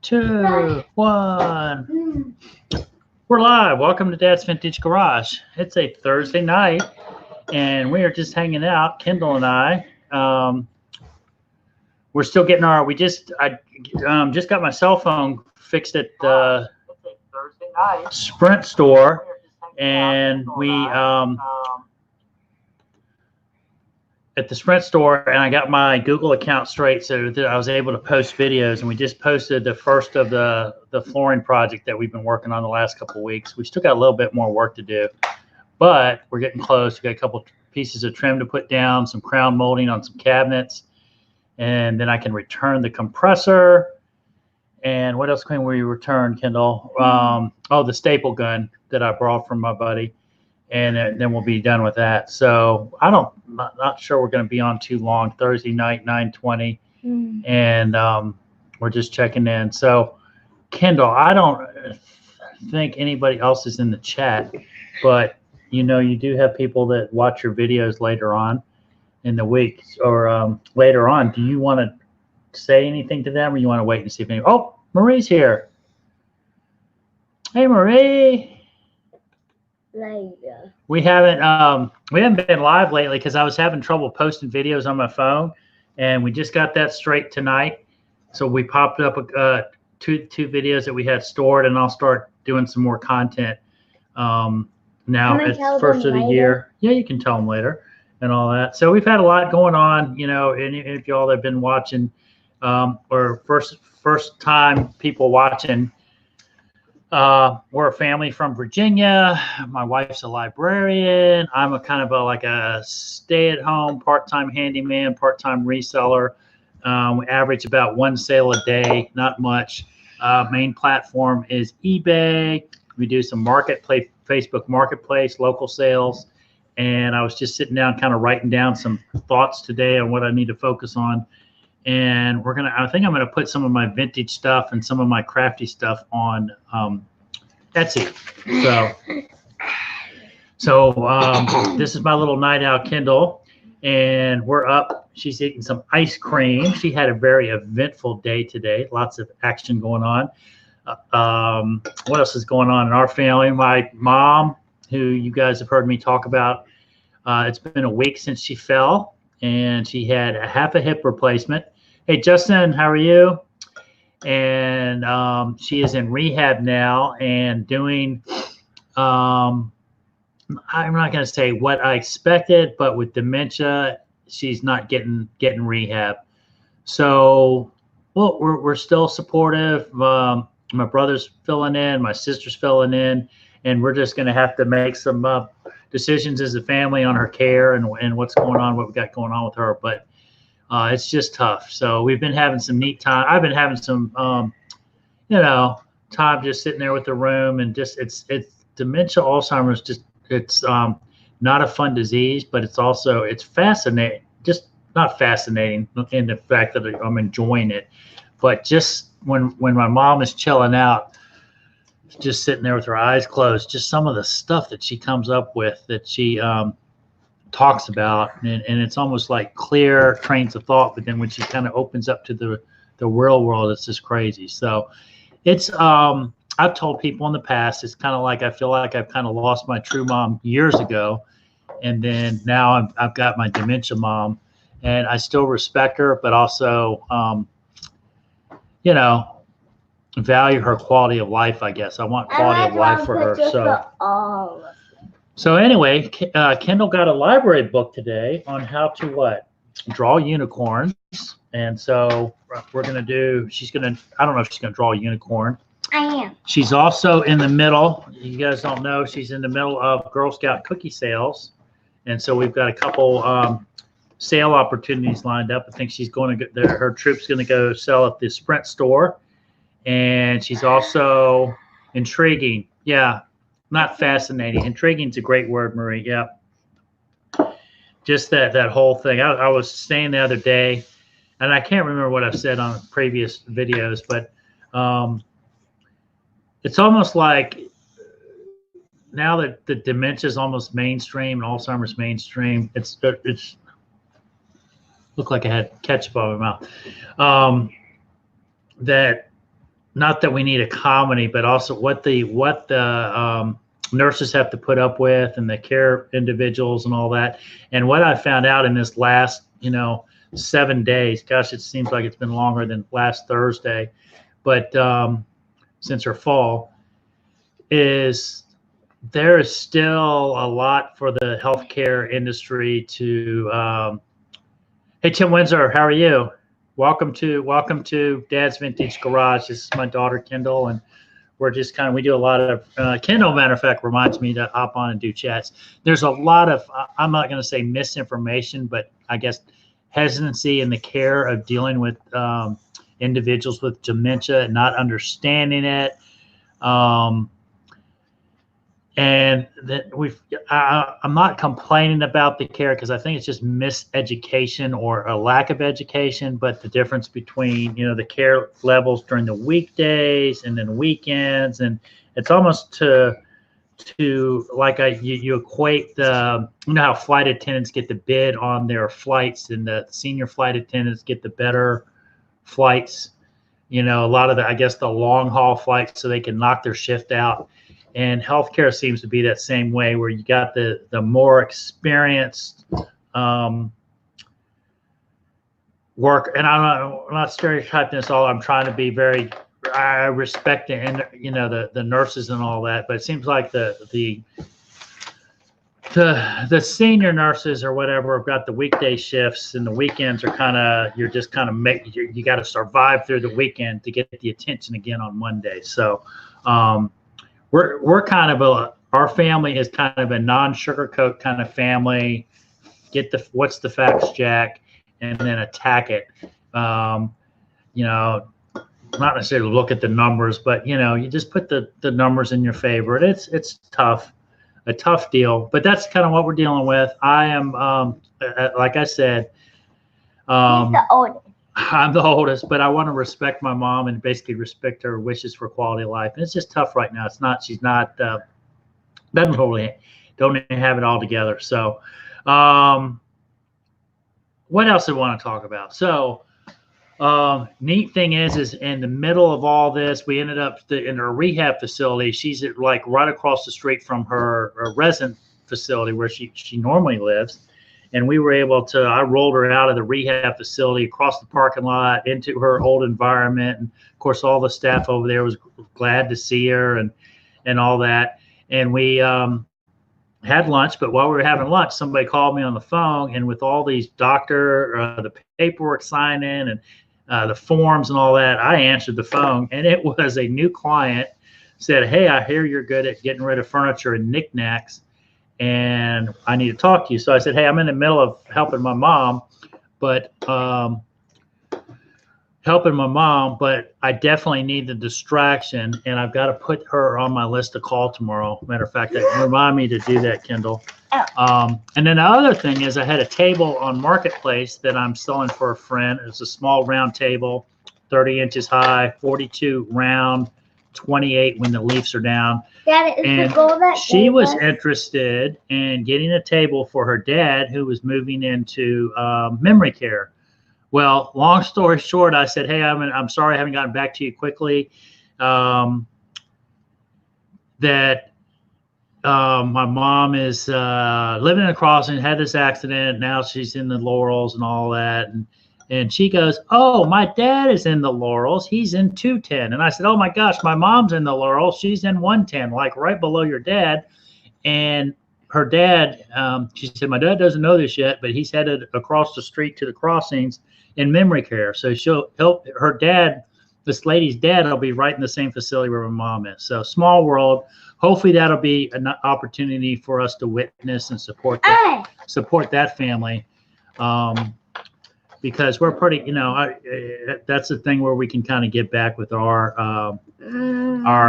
2, 1. We're live. Welcome to Dad's Vintage Garage. It's a Thursday night, and we are just hanging out, Kendall and I. We're still getting our. I just got my cell phone fixed at the Sprint store, and we at the Sprint store, and I got my Google account straight so that I was able to post videos. And we just posted the first of the flooring project that we've been working on the last couple of weeks. We still got a little bit more work to do, but we're getting close. We got a couple pieces of trim to put down, some crown molding on some cabinets, and then I can return the compressor. And what else can we return, Kendall? The staple gun that I brought from my buddy. And then we'll be done with that. So not sure we're going to be on too long. Thursday night, 9:20, and we're just checking in. So, Kendall, I don't think anybody else is in the chat, but you do have people that watch your videos later on in the week or later on. Do you want to say anything to them, or you want to wait and see if anybody? Oh, Marie's here. Hey, Marie. Later. We haven't been live lately because I was having trouble posting videos on my phone, and we just got that straight tonight. So we popped up two videos that we had stored, and I'll start doing some more content now at the first of the year. Yeah, you can tell them later and all that. So we've had a lot going on, and if y'all have been watching or first time people watching. We're a family from Virginia. My wife's a librarian. I'm a kind of like a stay-at-home, part-time handyman, part-time reseller. We average about one sale a day, not much. Main platform is eBay. We do some marketplace, Facebook Marketplace, local sales. And I was just sitting down, kind of writing down some thoughts today on what I need to focus on. And I think I'm gonna put some of my vintage stuff and some of my crafty stuff on Etsy. So this is my little night out, Kendall, and we're up. She's eating some ice cream. She had a very eventful day today. Lots of action going on. What else is going on in our family? My mom, who you guys have heard me talk about, it's been a week since she fell, and she had half a hip replacement. Hey, Justin, how are you? And she is in rehab now and doing, I'm not going to say what I expected, but with dementia, she's not getting rehab. So, well, we're still supportive. My brother's filling in, my sister's filling in, and we're just going to have to make some decisions as a family on her care and what's going on, what we got going on with her. But it's just tough. So we've been having some neat time. I've been having some, time just sitting there with the room, and just it's dementia, Alzheimer's. Just it's not a fun disease, but it's fascinating. Just not fascinating in the fact that I'm enjoying it, but just when my mom is chilling out, just sitting there with her eyes closed, just some of the stuff that she comes up with that she talks about, and it's almost like clear trains of thought, but then when she kind of opens up to the real world, it's just crazy. So it's I've told people in the past, it's kind of like I feel like I've kind of lost my true mom years ago, and then now I've got my dementia mom, and I still respect her, but also value her quality of life. I guess I want quality of life for her. So anyway, Kendall got a library book today on how to draw unicorns. And so we're going to do, I don't know if she's going to draw a unicorn. I am. She's also in the middle, you guys don't know, she's in the middle of Girl Scout cookie sales. And so we've got a couple sale opportunities lined up. I think she's going to get her troop's going to go sell at the Sprint store. And she's also intriguing. Yeah. Not fascinating. Intriguing is a great word, Marie. Yeah. Just that whole thing. I was saying the other day, and I can't remember what I've said on previous videos, but it's almost like now that the dementia is almost mainstream and Alzheimer's mainstream, it's looked like I had ketchup on my mouth. That not that we need a comedy, but also what the nurses have to put up with, and the care individuals and all that. And what I found out in this last, 7 days, gosh, it seems like it's been longer than last Thursday, but since her fall, is there is still a lot for the healthcare industry to. Hey, Tim Windsor, how are you? Welcome to Dad's Vintage Garage. This is my daughter Kendall, and we're just we do a lot of Kendall. Matter of fact, reminds me to hop on and do chats. There's a lot of I'm not going to say misinformation, but I guess hesitancy in the care of dealing with individuals with dementia and not understanding it. And that I'm not complaining about the care, because I think it's just miseducation or a lack of education, but the difference between, the care levels during the weekdays and then weekends. And it's almost to like you equate the, how flight attendants get the bid on their flights, and the senior flight attendants get the better flights, a lot of I guess the long haul flights, so they can knock their shift out. And healthcare seems to be that same way, where you got the more experienced work. And I'm not stereotyping this all. I'm trying to be I respect the nurses and all that, but it seems like the senior nurses or whatever have got the weekday shifts, and the weekends are you got to survive through the weekend to get the attention again on Monday. So. We're our family is kind of a non-sugarcoat kind of family. Get what's the facts, Jack, and then attack it. Not necessarily look at the numbers, but you just put the numbers in your favor. It's tough, a tough deal, but that's kind of what we're dealing with. I am, like I said, He's the oldest. I'm the oldest, but I want to respect my mom and basically respect her wishes for quality of life. And it's just tough right now. She's not, don't even have it all together. So, what else do I want to talk about? So, neat thing is in the middle of all this, we ended up in her rehab facility. She's right across the street from her resident facility where she normally lives. And we were able to, I rolled her out of the rehab facility, across the parking lot, into her old environment. And of course, all the staff over there was glad to see her and all that. And we had lunch, but while we were having lunch, somebody called me on the phone, and with all these the paperwork signing and the forms and all that, I answered the phone, and it was a new client. Said, "Hey, I hear you're good at getting rid of furniture and knickknacks, and I need to talk to you." So I said, "Hey, I'm in the middle of helping my mom, but I definitely need the distraction, and I've got to put her on my list to call tomorrow." Matter of fact, remind me to do that, Kendall. And then the other thing is, I had a table on Marketplace that I'm selling for a friend. It's a small round table, 30 inches high, 42 round, 28 when the leaves are down. Dad, is the goal that she was interested in getting a table for her dad, who was moving into memory care. Well, long story short, I said, "Hey, I'm sorry I haven't gotten back to you quickly. My mom is living in a crossing, had this accident. Now she's in the Laurels and all that." And she goes, "Oh, my dad is in the Laurels. He's in 210. And I said, "Oh my gosh, my mom's in the Laurels. She's in 110, like right below your dad." And her dad, she said, "My dad doesn't know this yet, but he's headed across the street to the crossings in memory care. So she'll help her dad. This lady's dad will be right in the same facility where my mom is." So small world. Hopefully that'll be an opportunity for us to witness and support that family. Because we're pretty, that's the thing where we can kind of get back with our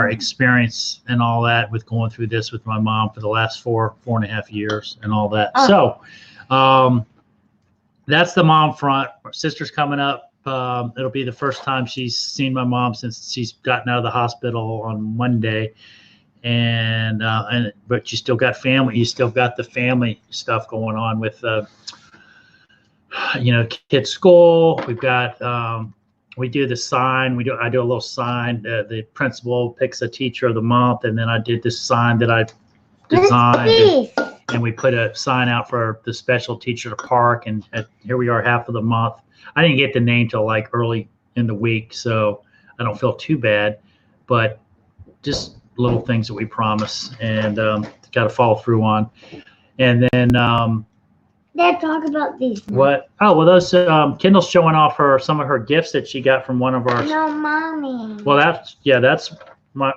experience and all that with going through this with my mom for the last 4.5 years and all that. So that's the mom front. Our sister's coming up. It'll be the first time she's seen my mom since she's gotten out of the hospital on Monday. But you still got family. You still got the family stuff going on with, kids' school. We've got we do the sign. I do a little sign. The principal picks a teacher of the month, and then I did this sign that I designed, and we put a sign out for the special teacher to park. And here we are, half of the month. I didn't get the name till like early in the week, so I don't feel too bad. But just little things that we promise and got to follow through on. And then Dad, talk about these. What? Oh, well, those Kendall's showing off some of her gifts that she got from one of our. No, mommy. Well, that's my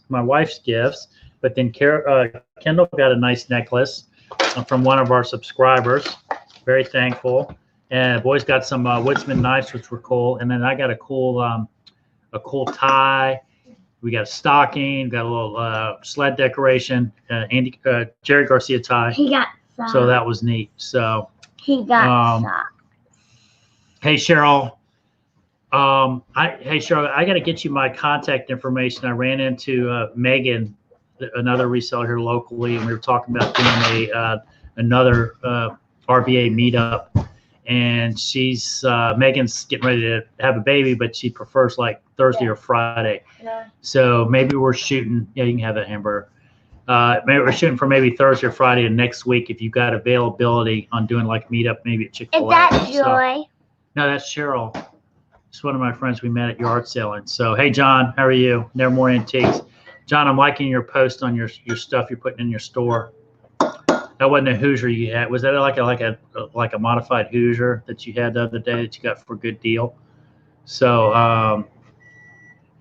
wife's gifts. But then Kendall got a nice necklace from one of our subscribers. Very thankful. And boys got some Woodsman knives, which were cool. And then I got a cool tie. We got a stocking. Got a little sled decoration. Jerry Garcia tie. He got socks. So that was neat. So he got socks. Hey Cheryl. Hey Cheryl, I got to get you my contact information. I ran into Megan, another reseller here locally, and we were talking about doing another RBA meetup. And Megan's getting ready to have a baby, but she prefers like Thursday or Friday. Yeah. So maybe we're shooting. Yeah, you can have that hamburger. Maybe we're shooting for maybe Thursday or Friday of next week if you've got availability on doing like meetup, maybe at Chick-fil-A. Is that Joy? No, that's Cheryl. It's one of my friends we met at yard selling. So, hey, John, how are you? Never More Antiques. John, I'm liking your post on your stuff you're putting in your store. That wasn't a Hoosier you had. Was that like a modified Hoosier that you had the other day that you got for a good deal? So,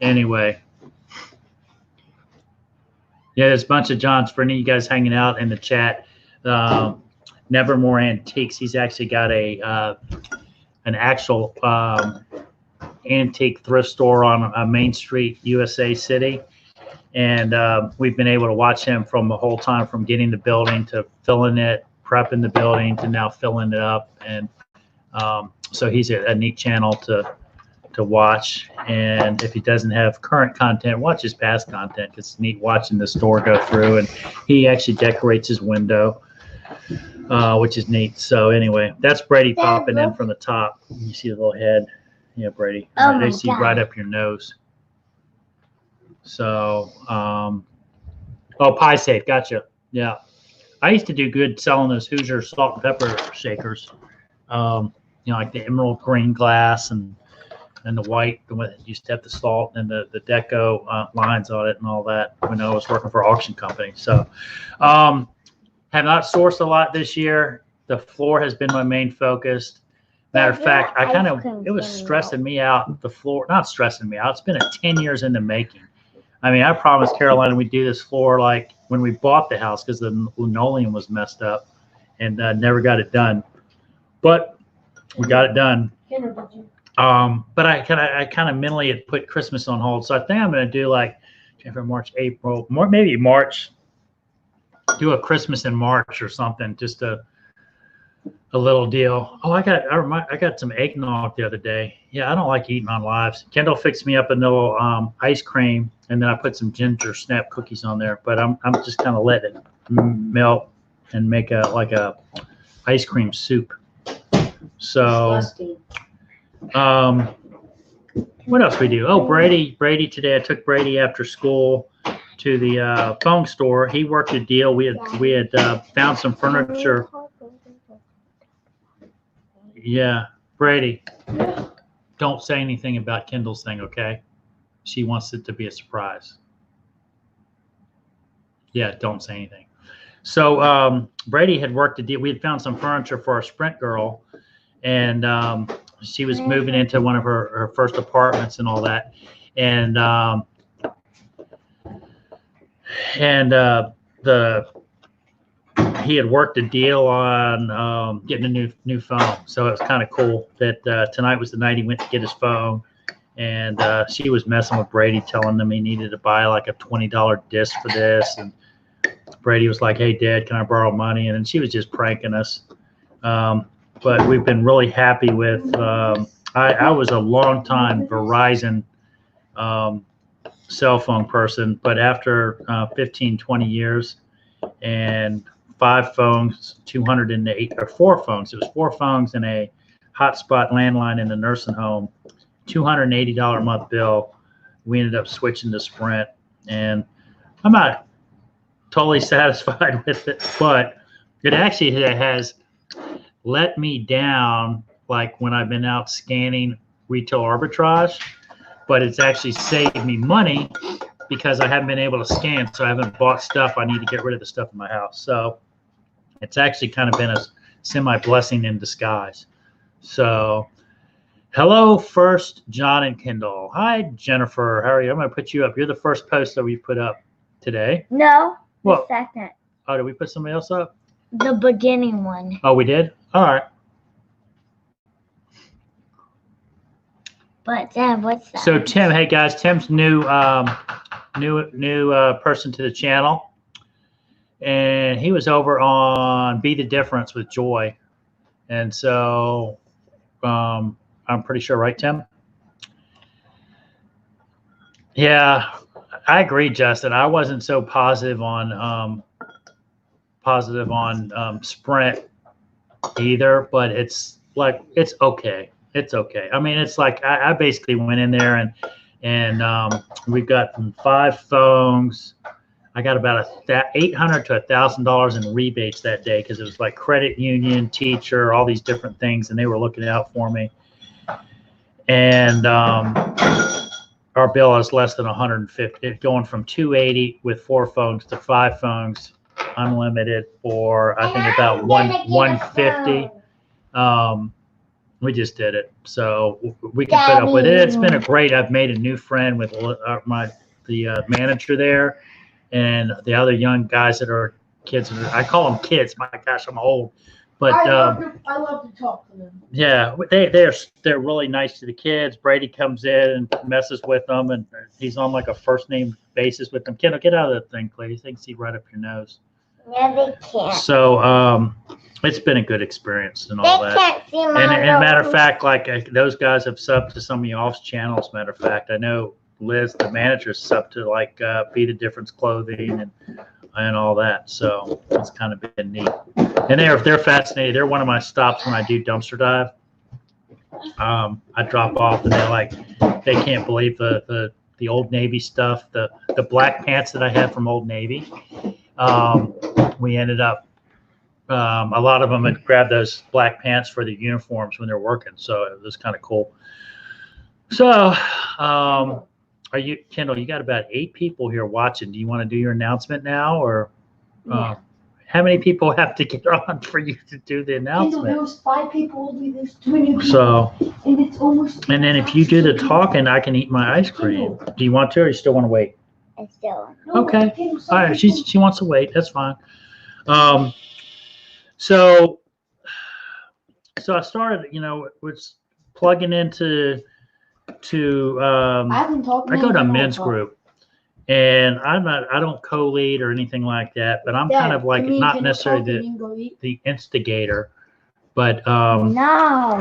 anyway. Yeah, there's a bunch of Johns for any of you guys hanging out in the chat. Never More Antiques. He's actually got an actual antique thrift store on Main Street, USA City. And we've been able to watch him from the whole time, from getting the building to filling it, prepping the building to now filling it up. And so he's a neat channel to watch. And if he doesn't have current content, watch his past content. It's neat watching the store go through. And he actually decorates his window, which is neat. So anyway, that's Brady popping in from the top. You see the little head. Yeah, Brady. Oh they see right up your nose. So, Pie Safe, gotcha. Yeah, I used to do good selling those Hoosier salt and pepper shakers. Like the emerald green glass and the white, the one that used to have the salt and the deco lines on it and all that when I was working for an auction company. So, have not sourced a lot this year. The floor has been my main focus. Matter of fact, it was stressing me out. The floor, not stressing me out. It's been 10 years in the making. I mean, I promised Carolina we'd do this floor like when we bought the house because the linoleum was messed up and never got it done. But we got it done. But I kind of mentally had put Christmas on hold. So I think I'm going to do like January, March, April, maybe March. Do a Christmas in March or something, just a little deal. Oh, I got some eggnog the other day. Yeah, I don't like eating on lives. Kendall fixed me up a little ice cream, and then I put some ginger snap cookies on there. But I'm just kind of letting it melt and make a ice cream soup. So, what else we do? Oh, Brady today. I took Brady after school to the phone store. He worked a deal. We had found some furniture. Yeah, Brady, don't say anything about Kendall's thing, okay? She wants it to be a surprise. Yeah, don't say anything. So Brady had worked a deal. We had found some furniture for our Sprint girl, and she was moving into one of her first apartments and all that. And he had worked a deal on getting a new phone. So it was kind of cool that tonight was the night he went to get his phone. And she was messing with Brady, telling him he needed to buy like a $20 disc for this. And Brady was like, hey, Dad, can I borrow money? And then she was just pranking us. But we've been really happy with I was a long time Verizon cell phone person. But after 15, 20 years and 5 phones, 208 or 4 phones. It was 4 phones and a hotspot landline in the nursing home. $280 a month bill. We ended up switching to Sprint, and I'm not totally satisfied with it, but it actually has let me down, like when I've been out scanning retail arbitrage, but it's actually saved me money because I haven't been able to scan, so I haven't bought stuff. I need to get rid of the stuff in my house. So it's actually kind of been a semi-blessing in disguise. So hello, first John and Kendall. Hi, Jennifer. How are you? I'm going to put you up. You're the first post that we put up today. No, Well, the second. Oh, did we put somebody else up? The beginning one. Oh, we did? All right. But Tim, what's that? So Tim, hey guys, Tim's new person to the channel, and he was over on Be the Difference with Joy, and so I'm pretty sure, right, Tim? Yeah, I agree, Justin. I wasn't so positive on Sprint either, but it's like it's okay. It's okay. I mean, it's like I basically went in there and we've got from 5 phones. I got about $800 to $1,000 in rebates that day because it was like credit union, teacher, all these different things, and they were looking out for me. And our bill is less than $150, going from $280 with 4 phones to 5 phones, unlimited, for I think about $150. We just did it, so we can put up with it. It's been a great. I've made a new friend with the manager there, and the other young guys that are kids. I call them kids. My gosh, I'm old, but I love to talk to them. Yeah, they're really nice to the kids. Brady comes in and messes with them, and he's on like a first name basis with them. Kendall, get out of that thing, please. They can see right up your nose. Yeah, they can't. So it's been a good experience and all that. They can't see my And matter of nose. fact, like those guys have subbed to some of y'all's channels. Matter of fact, I know Liz, the manager, subbed to like Be the Difference clothing and all that. So it's kind of been neat. And they're fascinated. They're one of my stops when I do dumpster dive. I drop off and they can't believe the Old Navy stuff, the black pants that I had from Old Navy. We ended up. A lot of them had grabbed those black pants for the uniforms when they're working, so it was kind of cool. So, are you, Kendall? You got about 8 people here watching. Do you want to do your announcement now, or Yeah. how many people have to get on for you to do the Kendall, announcement? there was 5 people. There's too many people. So, and it's almost. and then if you do the talking, I can eat my ice cream. Do you want to, or you still want to wait? I still. No, Okay. Kendall, All right, some she wants to wait. That's fine. So I started, was plugging into I haven't talked. I go to a men's group, and I don't co-lead or anything like that, but I'm kind of like not necessarily the instigator, but No.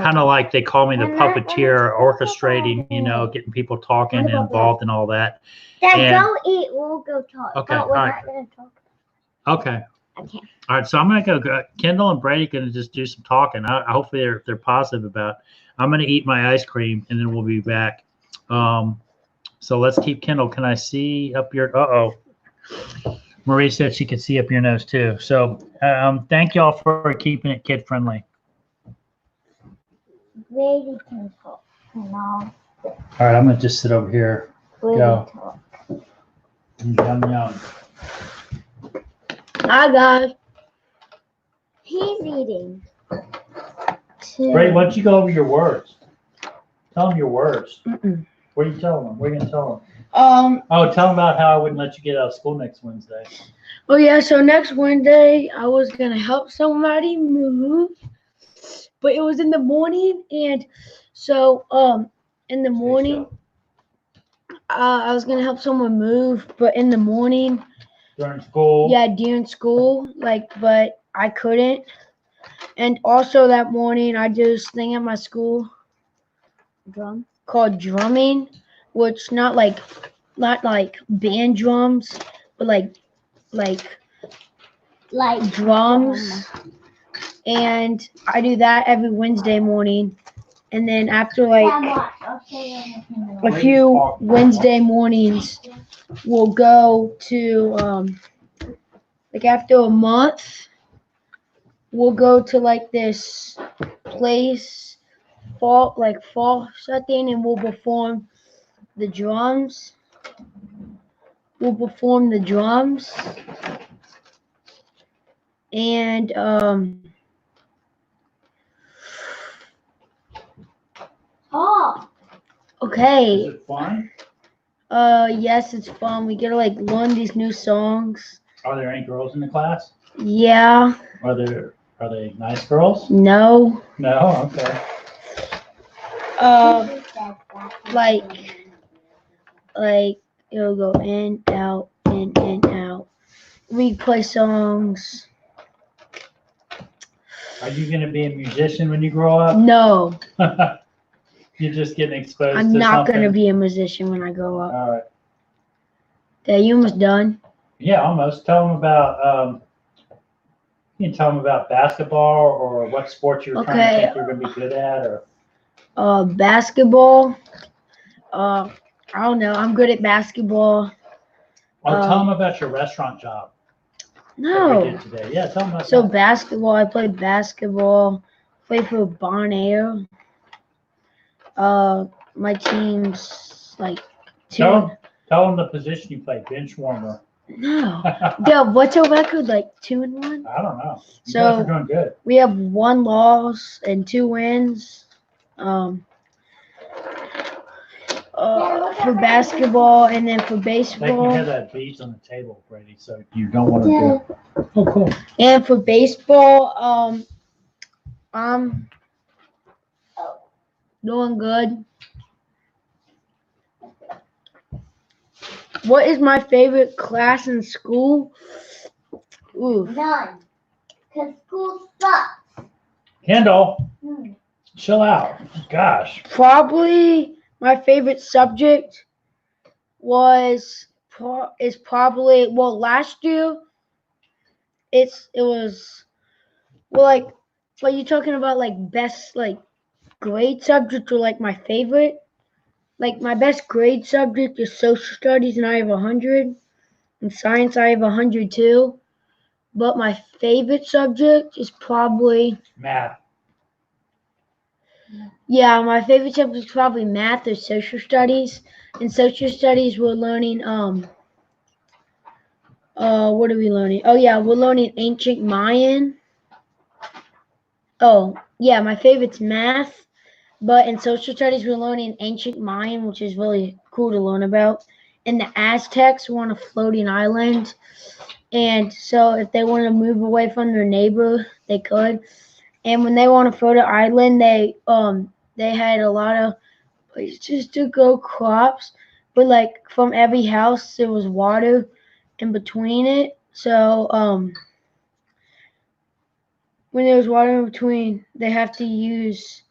kind of like they call me the I'm not puppeteer, gonna orchestrating, getting people talking and What about involved and all that. Dad, And- go eat. We'll go talk. Okay, But we're all not right. gonna talk. Okay. Okay. All right, so I'm gonna go. Kendall and Brady gonna just do some talking. Hopefully they're positive about it. I'm gonna eat my ice cream and then we'll be back. So let's keep Kendall. Can I see up your? Marie said she could see up your nose too. So thank y'all for keeping it kid friendly. Brady can talk. No. All right, I'm gonna just sit over here. Brady Go. talk. Yum yum. Hi guys. He's eating. Brady, why don't you go over your words? Tell them your words. Mm-mm. What are you telling them? What are you gonna tell them? Oh Tell them about how I wouldn't let you get out of school next Wednesday. yeah. So next Wednesday, I was gonna help somebody move, but it was in the morning, and so in the morning, I was gonna help someone move, but in the morning. During school. Yeah, during school, but I couldn't. And also that morning, I did this thing at my school called drumming, which not like band drums, but like drums. And I do that every Wednesday morning. And then after like Dad, watch. I'll show you anything a few Wednesday mornings, we'll go to like after a month, we'll go to like this place, fall something, and we'll perform the drums. And Oh, okay. Is it fun? Yes, it's fun. We get to like learn these new songs. Are there any girls in the class? Yeah. Are they nice girls? No. No. Okay. Like it'll go in, out, in, out. We play songs. Are you gonna be a musician when you grow up? No, You're just getting exposed I'm to not something. gonna be a musician when I grow up. All right. Okay, you almost done? Yeah, almost. Tell them about. You can tell them about basketball or what sports you were trying to Okay. think you're gonna be good at, or. Basketball. I don't know. I'm good at basketball. Or tell them about your restaurant job that we No. did today. Yeah, tell them about So that. basketball, I played basketball. Played for Bon Air. My team's like two. Tell them the position you play, bench warmer. No. Yeah, what's our record? Like 2-1? I don't know. You So- guys are doing good. We have 1 loss and 2 wins. For basketball, and then for They can baseball. have that beads on the table, Brady, so you don't want to do. Oh, cool. And for baseball, I'm doing good. What is my favorite class in school? Ooh. none. Because school sucks. Kendall, Hmm. chill out. Gosh. Probably my favorite subject is probably, well, last year it was, well, like you're talking about like best like grade subject or like my favorite. Like my best grade subject is social studies and I have 100. In science I have 100 too. But my favorite subject is probably, Math. yeah, my favorite subject is probably math or social studies. In social studies we're learning what are we learning? Oh yeah, we're learning ancient Mayan. Oh, yeah, my favorite's math. But in social studies, we're learning ancient Mayan, which is really cool to learn about. And the Aztecs were on a floating island. And so if they wanted to move away from their neighbor, they could. And when they were on a floating island, they had a lot of places to grow crops. But like from every house, there was water in between it. So when there's water in between, they have to use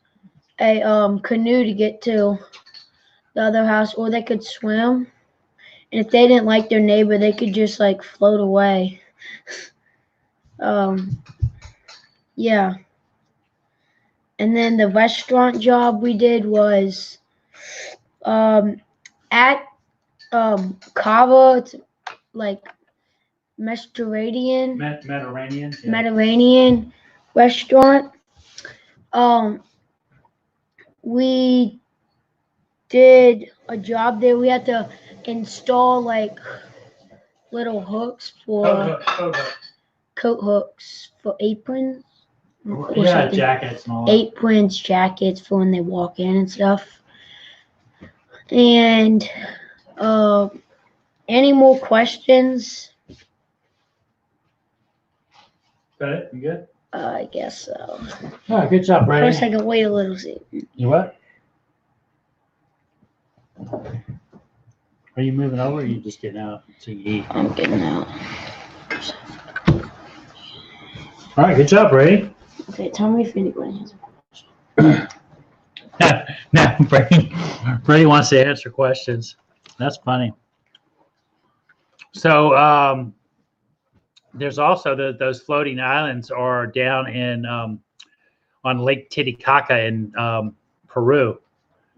a canoe to get to the other house, or they could swim. And if they didn't like their neighbor, they could just like float away. Yeah. And then the restaurant job we did was at Cava. It's like Mediterranean. Mediterranean. Yeah. Mediterranean restaurant. We did a job there. We had to install like little hooks for coat hooks for aprons. or Yeah, something. jackets and all that. Aprons, jackets for when they walk in and stuff. And any more questions? Got it? You good? I guess so. All right, good job, Brady. First, I can wait a little. See. You what? Are you moving over or are you just getting out to eat? I'm getting out. All right, good job, Brady. Okay, tell me if anybody has a question. Now, Brady wants to answer questions. That's funny. So there's also those floating islands are down in on Lake Titicaca in Peru.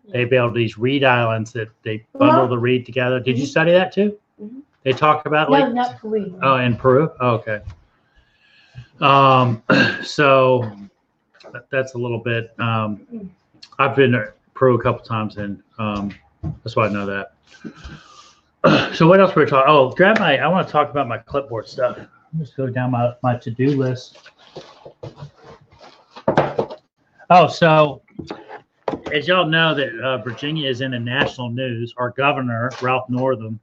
They build these reed islands that they bundle the reed together. Did you study that too? Mhm. They talk about No, not Peru. Oh, in Peru. Oh, okay. So that's a little bit. I've been to Peru a couple times, and that's why I know that. So what else were we talking? Oh, I want to talk about my clipboard stuff. Let's go down my to-do list. Oh, so as y'all know that Virginia is in the national news. Our governor, Ralph Northam,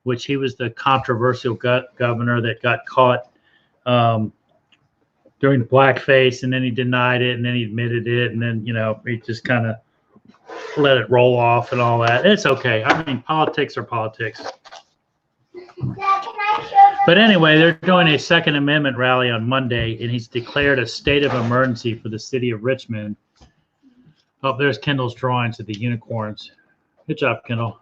which he was the controversial governor that got caught during the blackface, and then he denied it, and then he admitted it, and then, he just kind of let it roll off and all that. It's okay. I mean, politics are politics. But anyway, they're doing a Second Amendment rally on Monday, and he's declared a state of emergency for the city of Richmond. Oh, there's Kendall's drawings of the unicorns. Good job, Kendall.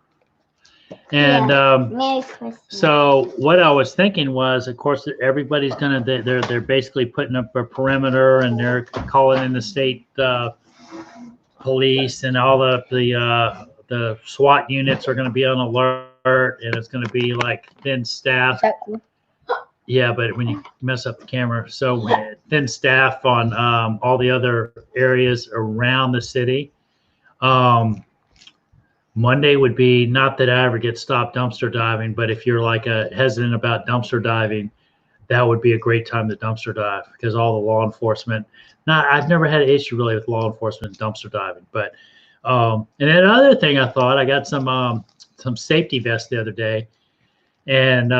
And Merry Christmas. so what I was thinking was, of course, everybody's they're basically putting up a perimeter, and they're calling in the state police, and all the SWAT units are going to be on alert, and it's going to be like thin staff. Is that cool? Yeah, but when you mess up the camera, so thin staff on all the other areas around the city. Monday would be, not that I ever get stopped dumpster diving, but if you're like hesitant about dumpster diving, that would be a great time to dumpster dive, because all the law enforcement. I've never had an issue really with law enforcement dumpster diving, but and then other thing I thought, I got some safety vests the other day, and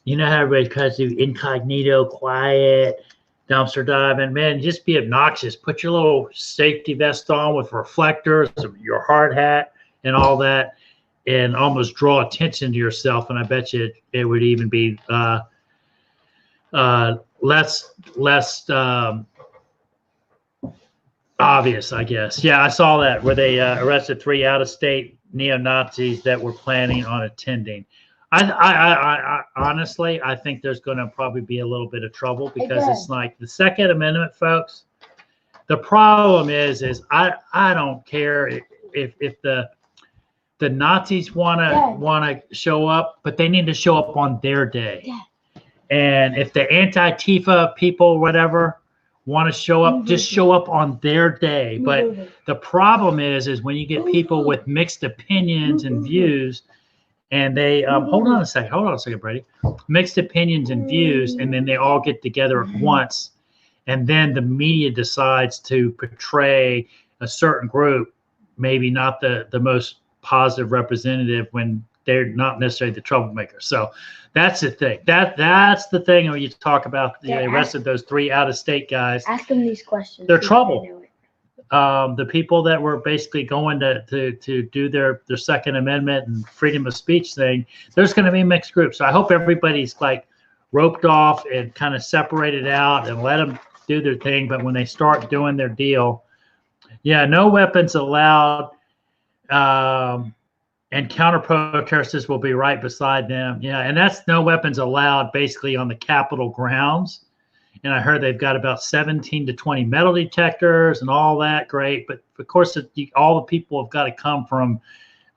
you know how everybody tries to do incognito, quiet dumpster diving, man, just be obnoxious. Put your little safety vest on with reflectors, your hard hat, and all that, and almost draw attention to yourself. And I bet you it would even be less obvious, I guess. Yeah, I saw that where they arrested 3 out-of-state neo-Nazis that were planning on attending. I honestly, I think there's going to probably be a little bit of trouble, because it's like the Second Amendment, folks. The problem is I don't care if the Nazis want to show up, but they need to show up on their day. Yeah. And if the anti-Tifa people, whatever, want to show up, just show up on their day. But the problem is when you get people with mixed opinions and views, and they hold on a second, Brady. Mixed opinions and views, and then they all get together at once, and then the media decides to portray a certain group, maybe not the most positive representative, when they're not necessarily the troublemaker. So that's the thing. That's the thing when you talk about they arrested those 3 out-of-state guys. Ask them these questions. They're trouble. The people that were basically going to do their Second Amendment and freedom of speech thing, there's going to be mixed groups. So I hope everybody's like roped off and kind of separated out and let them do their thing. But when they start doing their deal, yeah, no weapons allowed. And counter protesters will be right beside them. Yeah, and that's no weapons allowed basically on the Capitol grounds. And I heard they've got about 17 to 20 metal detectors and all that. Great. But of course, all the people have got to come from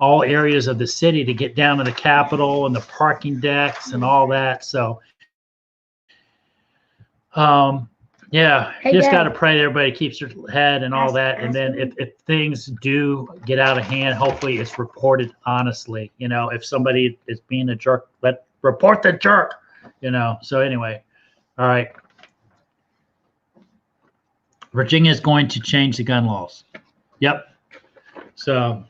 all areas of the city to get down to the Capitol and the parking decks and all that. So, yeah, just got to pray that everybody keeps their head and all that. And then if things do get out of hand, hopefully it's reported honestly. If somebody is being a jerk, report the jerk, So anyway, all right. Virginia is going to change the gun laws. Yep. So,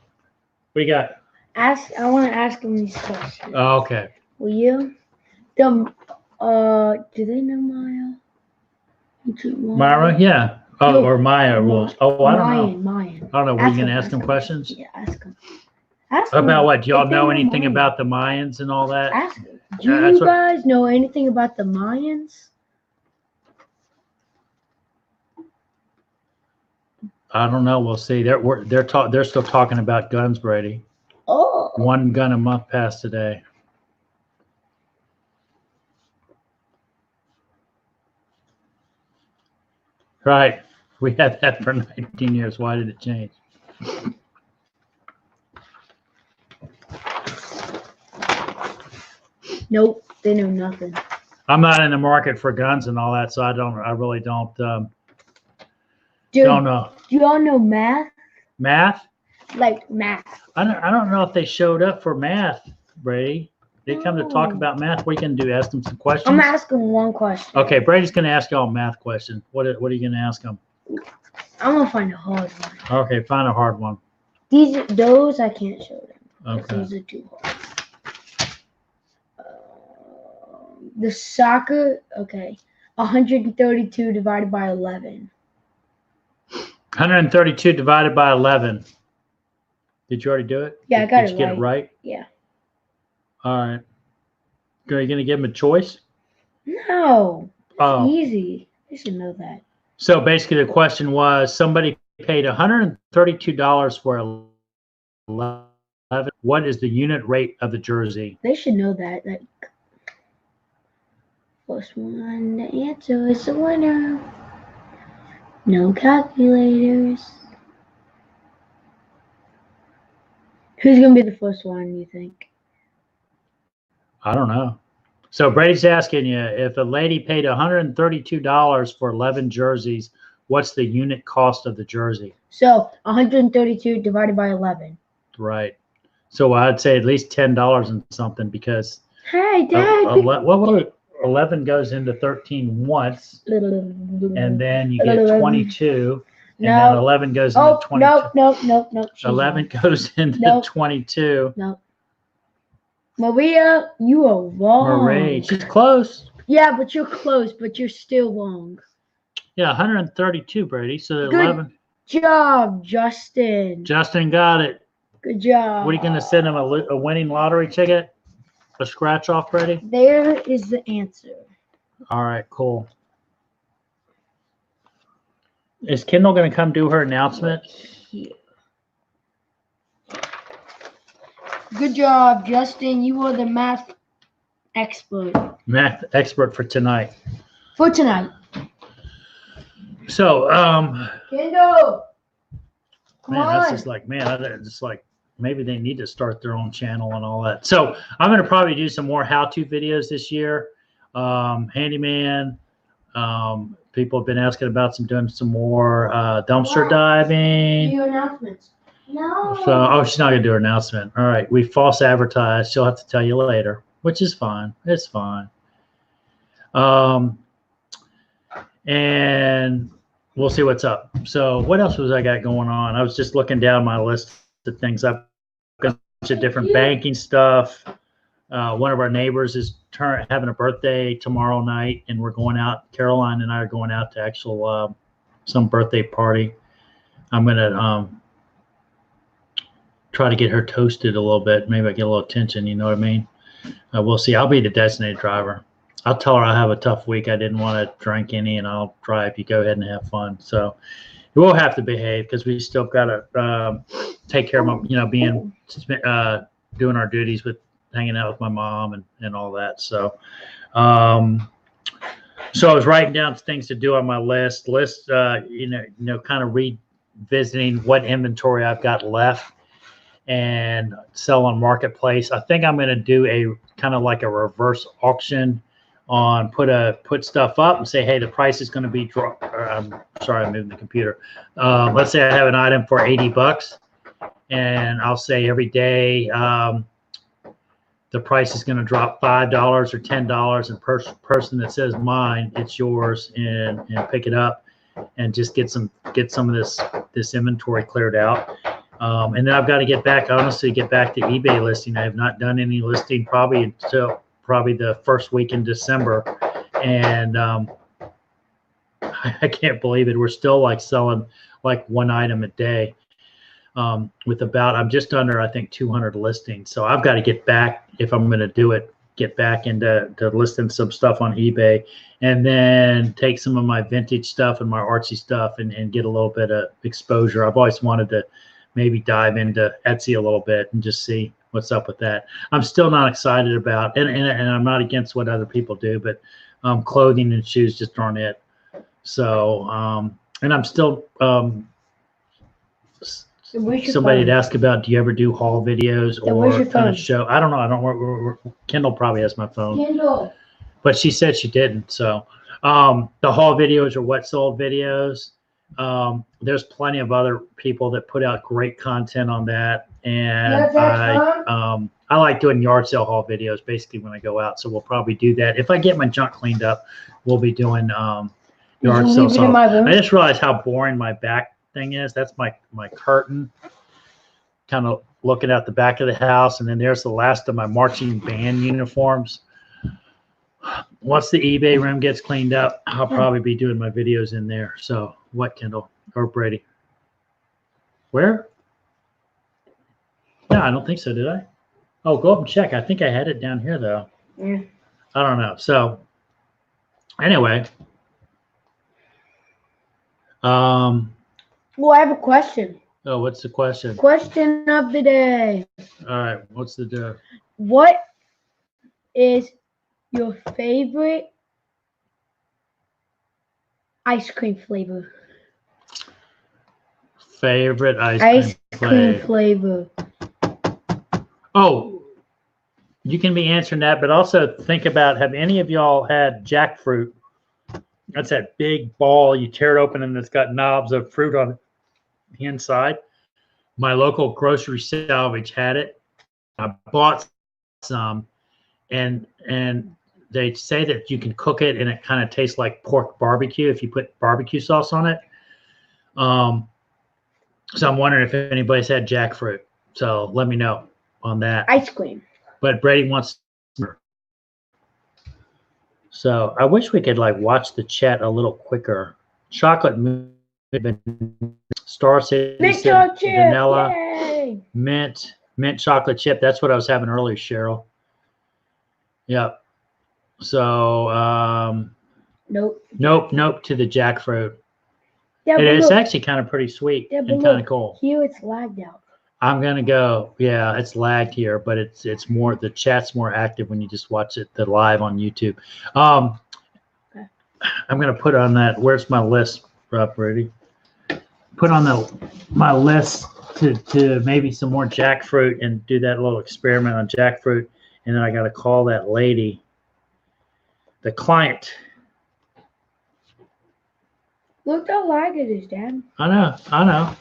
what do you got? I want to ask them these questions. Oh, okay. Will you? Do they know Maya? Myra? Yeah. Oh, no, or Maya rules. Oh, I don't know. Mayan. I don't know. Were you going to ask them questions? Yeah, ask them. About what? Do y'all know anything about the Mayans and all that? Ask them. Do you guys know anything about the Mayans? I don't know. We'll see. They're still talking about guns, Brady. Oh. 1 gun a month passed today. Right. We had that for 19 years. Why did it change? Nope, they know nothing. I'm not in the market for guns and all that, so I really don't Dude, don't know. do y'all know math? Math? Like math. I don't know if they showed up for math, Brady. They come to talk No. about math. What are you gonna do? Ask them some questions? I'm asking one question. Okay, Brady's gonna ask y'all a math question. What are you gonna ask them? I'm gonna find a hard one. Okay, find a hard one. Those I can't show them. Okay. These are too hard. The soccer, okay. 132 divided by 11. 132 divided by 11. Did you already do it? Yeah, I got Did it you get right. it right? Yeah. All right. Are you gonna give them a choice? No. Oh. Easy. You should know that. So basically, the question was: somebody paid $132 for 11. What is the unit rate of the jersey? They should know that. Like, first one to answer is the winner. No calculators. Who's gonna be the first one, you think? I don't know. So Brady's asking you, if a lady paid $132 for 11 jerseys, what's the unit cost of the jersey? So 132 divided by 11. Right. So I'd say at least $10 and something, because Hey, Dad. 11 goes into 13 once, and then you get 22, and No. then 11 goes into 22. No. 11 goes into Nope. 22. No. Maria, you are wrong. Marie, she's close. Yeah, but you're close, but you're still wrong. Yeah, 132, Brady. So Good 11. job, Justin. Justin got it. Good job. What are you going to send him, a winning lottery ticket? A scratch off, Brady? There is the answer. All right, cool. Is Kendall going to come do her announcement? Here. Good job, Justin. You are the math expert Math expert for tonight. for tonight. So, Kendall, come man, on. that's just like, maybe they need to start their own channel and all that. So I'm going to probably do some more how-to videos this year. Handyman. People have been asking about doing some more dumpster diving. New announcements. No. So, she's not going to do her announcement. All right. We false advertised. She'll have to tell you later, which is fine. It's fine. And we'll see what's up. So what else was I got going on? I was just looking down my list of things. I've got a bunch of different banking stuff. One of our neighbors is having a birthday tomorrow night, and we're going out. Caroline and I are going out to some birthday party. I'm going to try to get her toasted a little bit. Maybe I get a little attention. You know what I mean? We'll see. I'll be the designated driver. I'll tell her I have a tough week. I didn't want to drink any, and I'll drive. You go ahead and have fun. So we'll have to behave, because we still got to take care of my, doing our duties with hanging out with my mom and all that. So, so I was writing down things to do on my list, kind of revisiting what inventory I've got left and sell on Marketplace. I think I'm going to do a kind of like a reverse auction on put stuff up and say, hey, the price is going to be I'm sorry, I'm moving the computer. Let's say I have an item for $80, and I'll say every day the price is going to drop $5 or $10, and person that says mine, it's yours, and pick it up and just get some of this inventory cleared out. And then I've got to get back to eBay listing. I have not done any listing probably until the first week in December. And I can't believe it. We're still like selling like one item a day with I'm just under, I think, 200 listings. So I've got to get back, if I'm going to do it, get back into listing some stuff on eBay, and then take some of my vintage stuff and my artsy stuff and get a little bit of exposure. I've always wanted to maybe dive into Etsy a little bit and just see what's up with that. I'm still not excited about, and I'm not against what other people do, but clothing and shoes just aren't it. So, and I'm still Where's your Somebody had phone? asked about, do you ever do haul videos Then where's or your kind phone? of show? I don't know. I don't. Kendall probably has my phone, Kendall. but she said she didn't. So the haul videos are what sold videos. There's plenty of other people that put out great content on that, and What's that phone? I like doing yard sale haul videos basically when I go out. So we'll probably do that if I get my junk cleaned up. We'll be doing Did yard you sale. leave it in my room? I just realized how boring my back thing is. That's my curtain. Kind of looking at the back of the house, and then there's the last of my marching band uniforms. Once the eBay room gets cleaned up, I'll probably be doing my videos in there. So what, Kendall or Brady? Where? No, I don't think so. Did I? Oh, go up and check. I think I had it down here though. Yeah. I don't know. So anyway, Well, I have a question. oh, what's the question? Question of the day. All right, what's the What is your favorite ice cream flavor? favorite ice Cream flavor? flavor. Oh, you can be answering that, but also think about, have any of y'all had jackfruit? That's that big ball. You tear it open and it's got knobs of fruit on the inside. My local grocery salvage had it. I bought some, and they say that you can cook it and it kind of tastes like pork barbecue if you put barbecue sauce on it. So I'm wondering if anybody's had jackfruit. So let me know on that. Ice cream. But Brady wants. So I wish we could like watch the chat a little quicker. Chocolate Star City, Mint chocolate chip. vanilla, Yay. mint chocolate chip. That's what I was having earlier, Cheryl. Yep. So nope to the jackfruit. Yeah, It's actually kind of pretty sweet and kind of cool. Here it's lagged out. I'm gonna go. Yeah, it's lagged here, but it's more, the chat's more active when you just watch it the live on YouTube. Okay. I'm gonna put on that. Where's my list, Brady? Put on my list to maybe some more jackfruit and do that little experiment on jackfruit, and then I got to call that lady, the client. Look how lag it is, Dad. I know.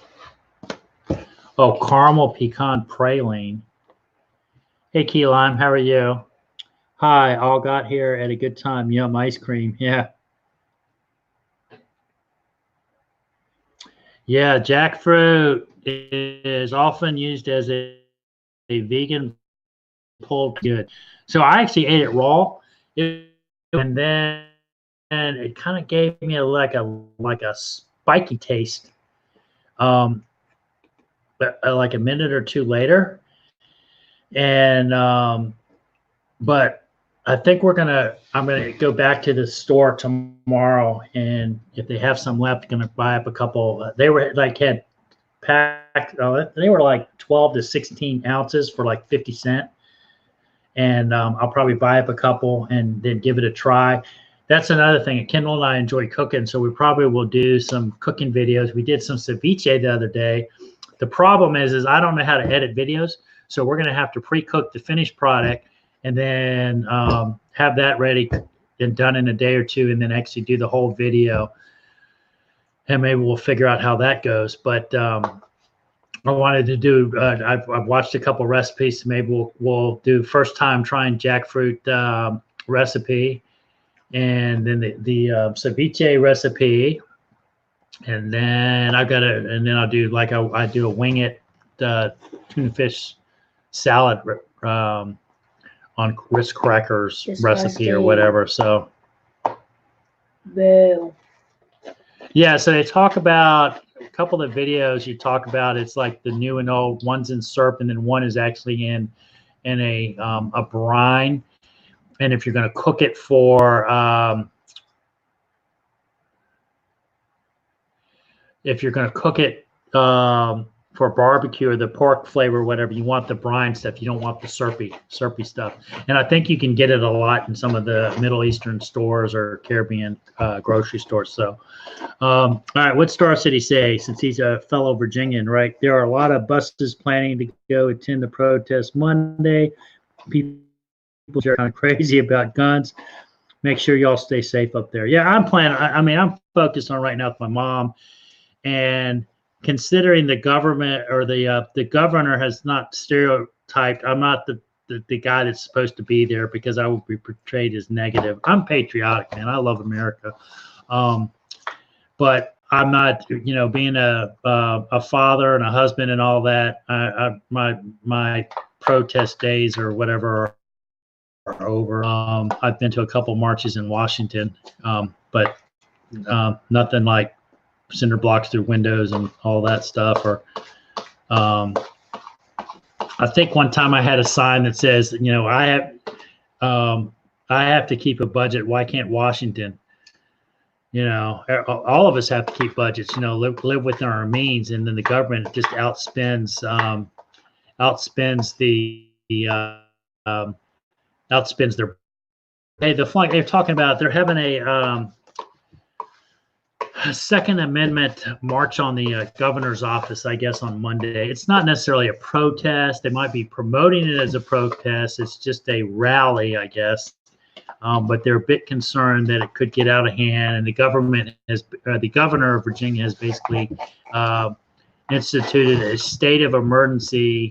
Oh, caramel pecan praline. Hey, Key Lime, how are you? Hi, all got here at a good time. Yum, ice cream. Yeah. Yeah, jackfruit is often used as a vegan pulled good. So I actually ate it raw, and then it kind of gave me like a spiky taste. But like a minute or two later, and but I think I'm gonna go back to the store tomorrow, and if they have some left, gonna buy up a couple. They were like had packed. They were like 12 to 16 ounces for like 50 cents, and I'll probably buy up a couple and then give it a try. That's another thing. Kendall and I enjoy cooking, so we probably will do some cooking videos. We did some ceviche the other day. The problem is I don't know how to edit videos, so we're gonna have to pre-cook the finished product and then have that ready and done in a day or two, and then actually do the whole video. And maybe we'll figure out how that goes. But I wanted to do. I've watched a couple recipes. So maybe we'll do first time trying jackfruit recipe, and then the ceviche recipe. And then I'll do like I do a wing it tuna fish salad on Ritz crackers recipe or whatever. So Boo. yeah, so they talk about a couple of videos. You talk about it's like the new and old. One's in syrup, and then one is actually in a brine. And if you're going to cook it for if you're going to cook it for barbecue or the pork flavor, or whatever. You want the brine stuff. You don't want the syrupy stuff. And I think you can get it a lot in some of the Middle Eastern stores or Caribbean grocery stores. So, all right, what's Star City say? Since he's a fellow Virginian, right? There are a lot of buses planning to go attend the protest Monday. People are kind of crazy about guns. Make sure y'all stay safe up there. Yeah, I'm planning. I mean, I'm focused on right now with my mom, and considering the government or the governor has not stereotyped. I'm not the guy that's supposed to be there because I would be portrayed as negative. I'm patriotic, man. I love America, but I'm not. You know, being a father and a husband and all that. My protest days or whatever are over. I've been to a couple marches in Washington, but nothing like cinder blocks through windows and all that stuff. Or I think one time I had a sign that says, you know, I have to keep a budget. Why can't Washington? You know, all of us have to keep budgets. You know, live within our means, and then the government just outspends their. Hey, they're talking about they're having a Second Amendment march on the governor's office, I guess, on Monday. It's not necessarily a protest. They might be promoting it as a protest. It's just a rally, I guess. But they're a bit concerned that it could get out of hand. And the the governor of Virginia has basically instituted a state of emergency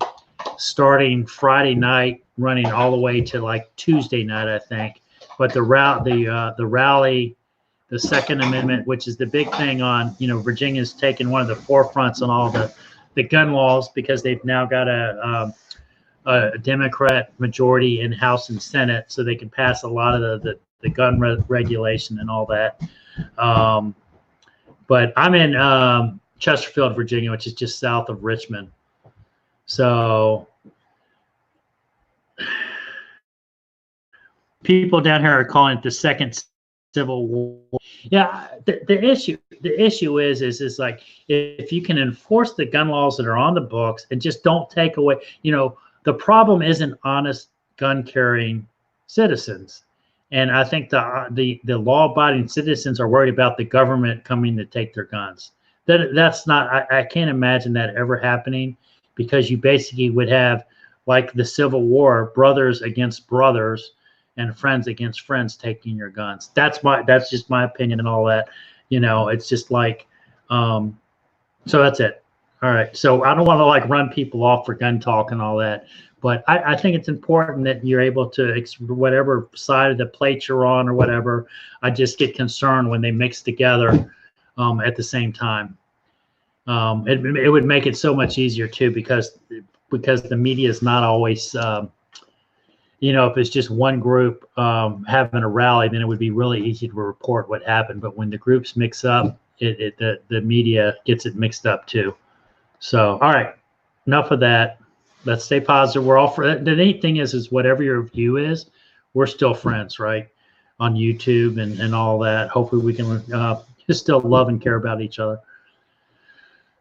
starting Friday night, running all the way to like Tuesday night, I think. But the rally. The Second Amendment, which is the big thing on, you know, Virginia's taken one of the forefronts on all the gun laws because they've now got a Democrat majority in House and Senate, so they can pass a lot of the gun regulation and all that. But I'm in Chesterfield, Virginia, which is just south of Richmond. So people down here are calling it the second Civil War. Yeah, the issue is like if you can enforce the gun laws that are on the books and just don't take away, you know, the problem isn't honest gun carrying citizens. And I think the law abiding citizens are worried about the government coming to take their guns. That's not, I can't imagine that ever happening, because you basically would have, like the Civil War, brothers against brothers and friends against friends taking your guns. That's just my opinion and all that. You know, it's just like, so that's it. All right. So I don't want to like run people off for gun talk and all that, but I think it's important that you're able to, whatever side of the plate you're on or whatever. I just get concerned when they mix together at the same time. It would make it so much easier too, because the media is not always, you know, if it's just one group having a rally, then it would be really easy to report what happened. But when the groups mix up, the media gets it mixed up too. So, all right, enough of that. Let's stay positive. We're all friends. The neat thing is whatever your view is, we're still friends, right? On YouTube and all that. Hopefully we can just still love and care about each other.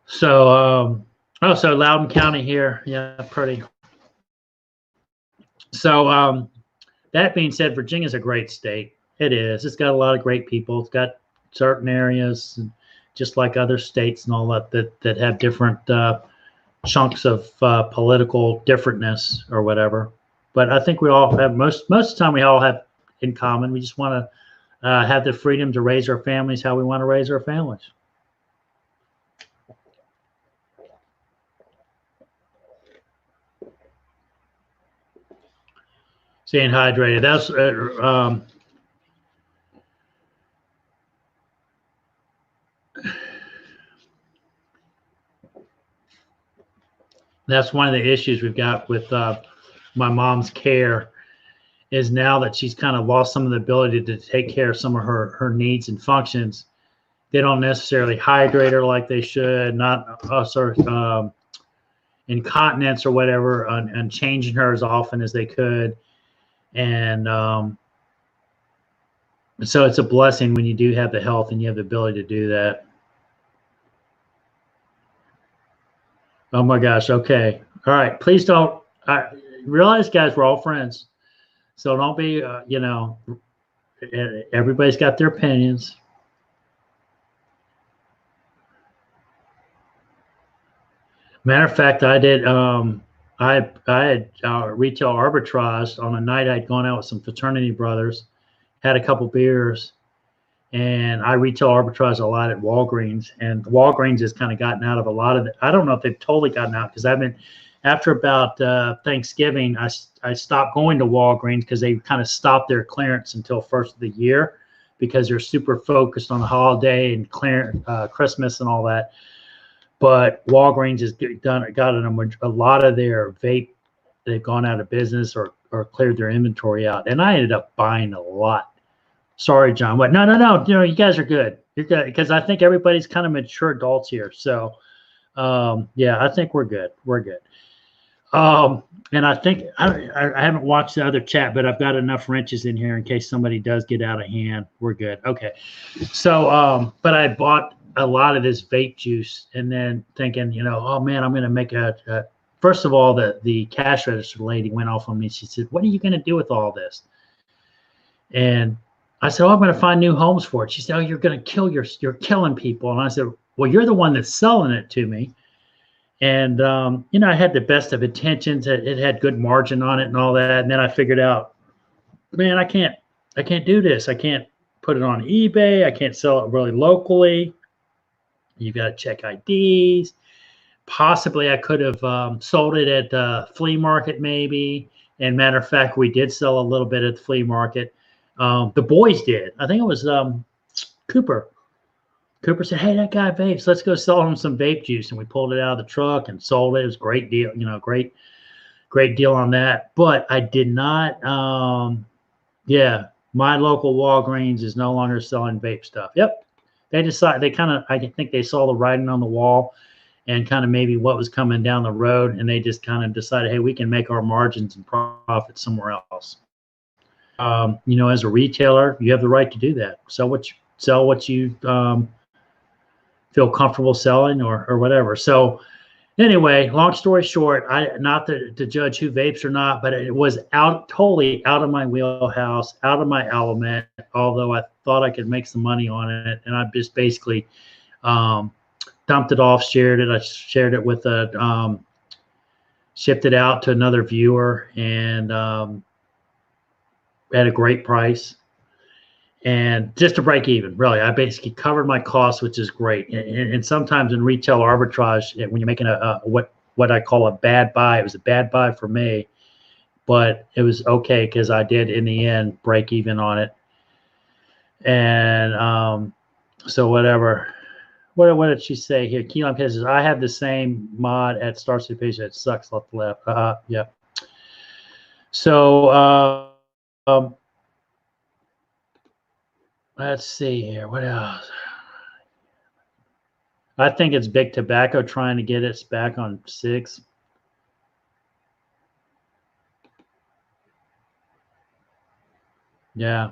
So, so Loudoun County here. Yeah, pretty. So that being said, Virginia's a great state. It is. It's got a lot of great people. It's got certain areas, just like other states and all that have different chunks of political differentness or whatever. But I think we all have, most of the time we all have in common. We just want to have the freedom to raise our families how we want to raise our families. Staying hydrated. That's one of the issues we've got with my mom's care, is now that she's kind of lost some of the ability to take care of some of her needs and functions. They don't necessarily hydrate her like they should, not incontinence or whatever, and changing her as often as they could. And so it's a blessing when you do have the health and you have the ability to do that. Oh my gosh. Okay. All right. Please don't. I realize, guys, we're all friends, so don't be. Everybody's got their opinions. Matter of fact, I did. I had retail arbitrage on a night I'd gone out with some fraternity brothers, had a couple beers, and I retail arbitrage a lot at Walgreens. And Walgreens has kind of gotten out of a lot of it. I don't know if they've totally gotten out because I've been after about Thanksgiving. I stopped going to Walgreens because they kind of stopped their clearance until first of the year because they're super focused on the holiday and Christmas and all that. But Walgreens has gotten a lot of their vape. They've gone out of business or cleared their inventory out, and I ended up buying a lot. Sorry, John. What? No. You guys are good. You're good because I think everybody's kind of mature adults here. So, yeah, I think we're good. We're good. And I think I haven't watched the other chat, but I've got enough wrenches in here in case somebody does get out of hand. We're good. Okay. So, but I bought a lot of this vape juice and then thinking, oh man, I'm going to make first of all, the cash register lady went off on me. She said, what are you going to do with all this? And I said, oh, I'm going to find new homes for it. She said, oh, you're going to you're killing people. And I said, well, you're the one that's selling it to me. And, I had the best of intentions. It had good margin on it and all that. And then I figured out, man, I can't do this. I can't put it on eBay. I can't sell it really locally. You've got to check IDs. Possibly I could have sold it at the flea market maybe. And matter of fact, we did sell a little bit at the flea market. The boys did. I think it was Cooper. Cooper said, hey, that guy vapes. Let's go sell him some vape juice. And we pulled it out of the truck and sold it. It was a great deal, great deal on that. But I did not, my local Walgreens is no longer selling vape stuff. Yep. I think they saw the writing on the wall and kind of maybe what was coming down the road. And they just kind of decided, hey, we can make our margins and profit somewhere else. As a retailer, you have the right to do that. Sell what you feel comfortable selling or whatever. So anyway, long story short, not to judge who vapes or not, but it was totally out of my wheelhouse, out of my element, although I thought I could make some money on it. And I just basically dumped it off, shared it. I shared it with shipped it out to another viewer and at a great price. And just to break even, really, I basically covered my costs, which is great. And sometimes in retail arbitrage, when you're making what I call a bad buy, it was a bad buy for me, but it was okay because I did in the end break even on it. And so whatever. What did she say here? Keelan says, I have the same mod at Star City Page that sucks left. Yeah. So let's see here. What else? I think it's Big Tobacco trying to get us back on 6. Yeah.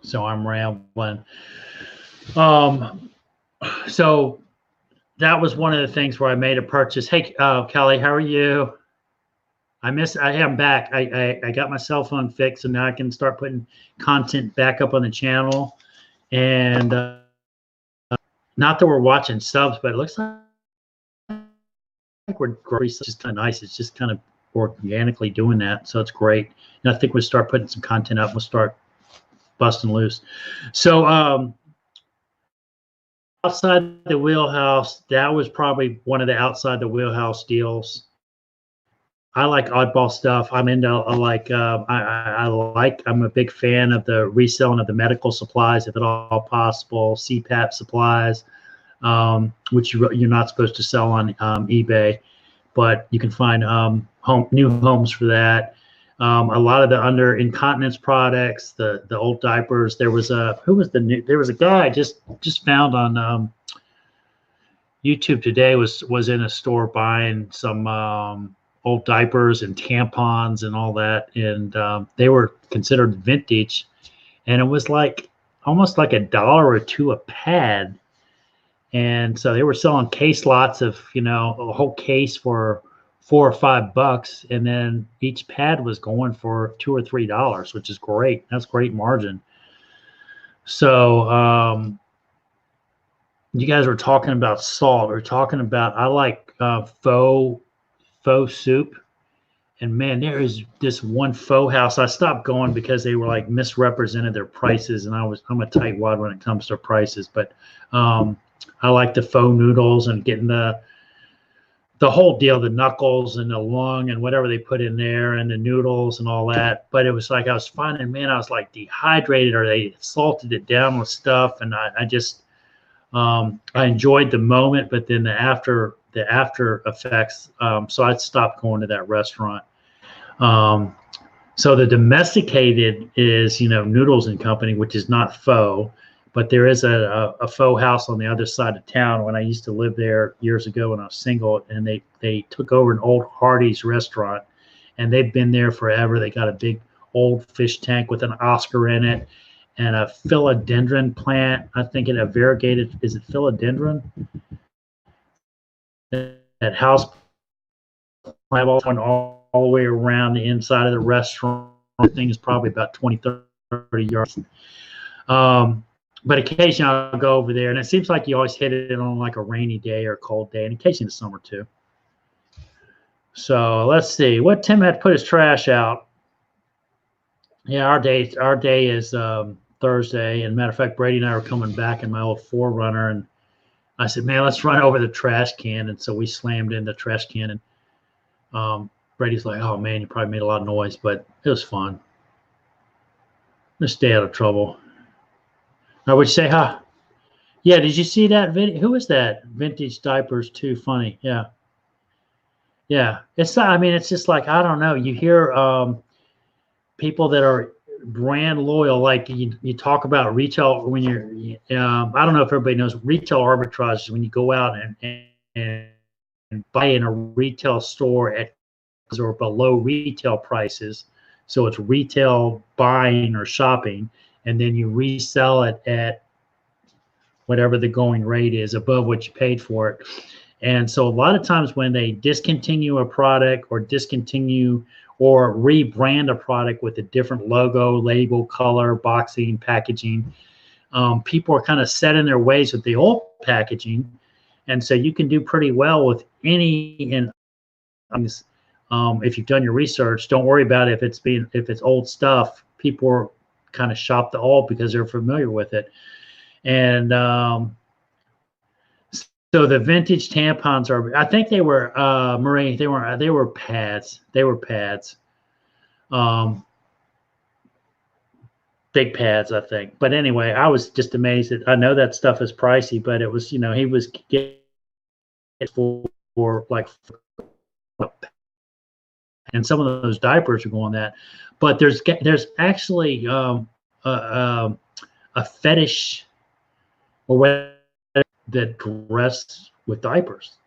So I'm rambling. So that was one of the things where I made a purchase. Hey, Kelly, how are you? I am back. I got my cell phone fixed, and now I can start putting content back up on the channel. And not that we're watching subs, but it looks like we're growing. It's just kind of nice. It's just kind of organically doing that, so it's great. And I think we'll start putting some content up. We'll start busting loose. So outside the wheelhouse, that was probably one of the outside the wheelhouse deals. I like oddball stuff. I'm into I'm a big fan of the reselling of the medical supplies, if at all possible, CPAP supplies, which you're not supposed to sell on eBay, but you can find new homes for that. A lot of the under incontinence products, the old diapers. There was a guy I just found on YouTube today was in a store buying some old diapers and tampons and all that, and they were considered vintage, and it was like almost like $1 or $2 a pad. And so they were selling case lots of, a whole case for $4 or $5, and then each pad was going for $2 or $3, which is great. That's great margin. So you guys were talking about salt. We're talking about, I like faux soup. And man, there is this one faux house. I stopped going because they were like misrepresented their prices, and I'm a tightwad when it comes to prices. But I like the faux noodles and getting the whole deal, the knuckles and the lung and whatever they put in there, and the noodles and all that. But it was like I was finding, man, I was like dehydrated, or they salted it down with stuff, and I just I enjoyed the moment, but then the after effects. So I stopped going to that restaurant. So the domesticated is, Noodles and Company, which is not faux, but there is a faux house on the other side of town. When I used to live there years ago when I was single, and they took over an old Hardee's restaurant, and they've been there forever. They got a big old fish tank with an Oscar in it, and a philodendron plant. I think a variegated, is it philodendron? That house plant all the way around the inside of the restaurant. The thing is probably about 20, 30 yards. But occasionally I'll go over there, and it seems like you always hit it on like a rainy day or a cold day, and occasionally in the summer too. So let's see what Tim had to put his trash out. Yeah, our day is Thursday, and matter of fact, Brady and I were coming back in my old 4Runner, and I said, man, let's run over the trash can. And so we slammed in the trash can, and Brady's like, oh man, you probably made a lot of noise, but it was fun. Just stay out of trouble. I would say, huh? Yeah, did you see that video? Who is that? Vintage Diapers, too funny. Yeah. Yeah. It's just like, I don't know. You hear people that are brand loyal, like you talk about retail when you're, I don't know if everybody knows, retail arbitrage is when you go out and buy in a retail store at or below retail prices. So it's retail buying or shopping, and then you resell it at whatever the going rate is above what you paid for it. And so a lot of times when they discontinue a product or discontinue or rebrand a product with a different logo, label, color, boxing, packaging, people are kind of set in their ways with the old packaging. And so you can do pretty well with any if you've done your research. Don't worry about it if it's old stuff. People are kind of shop the old because they're familiar with it. And so the vintage tampons are, I think they were Marie, they were pads. They were pads. Big pads, I think. But anyway, I was just amazed that I know that stuff is pricey, but it was, he was getting it for like, and some of those diapers are going that. But there's actually a fetish or whatever that dress with diapers.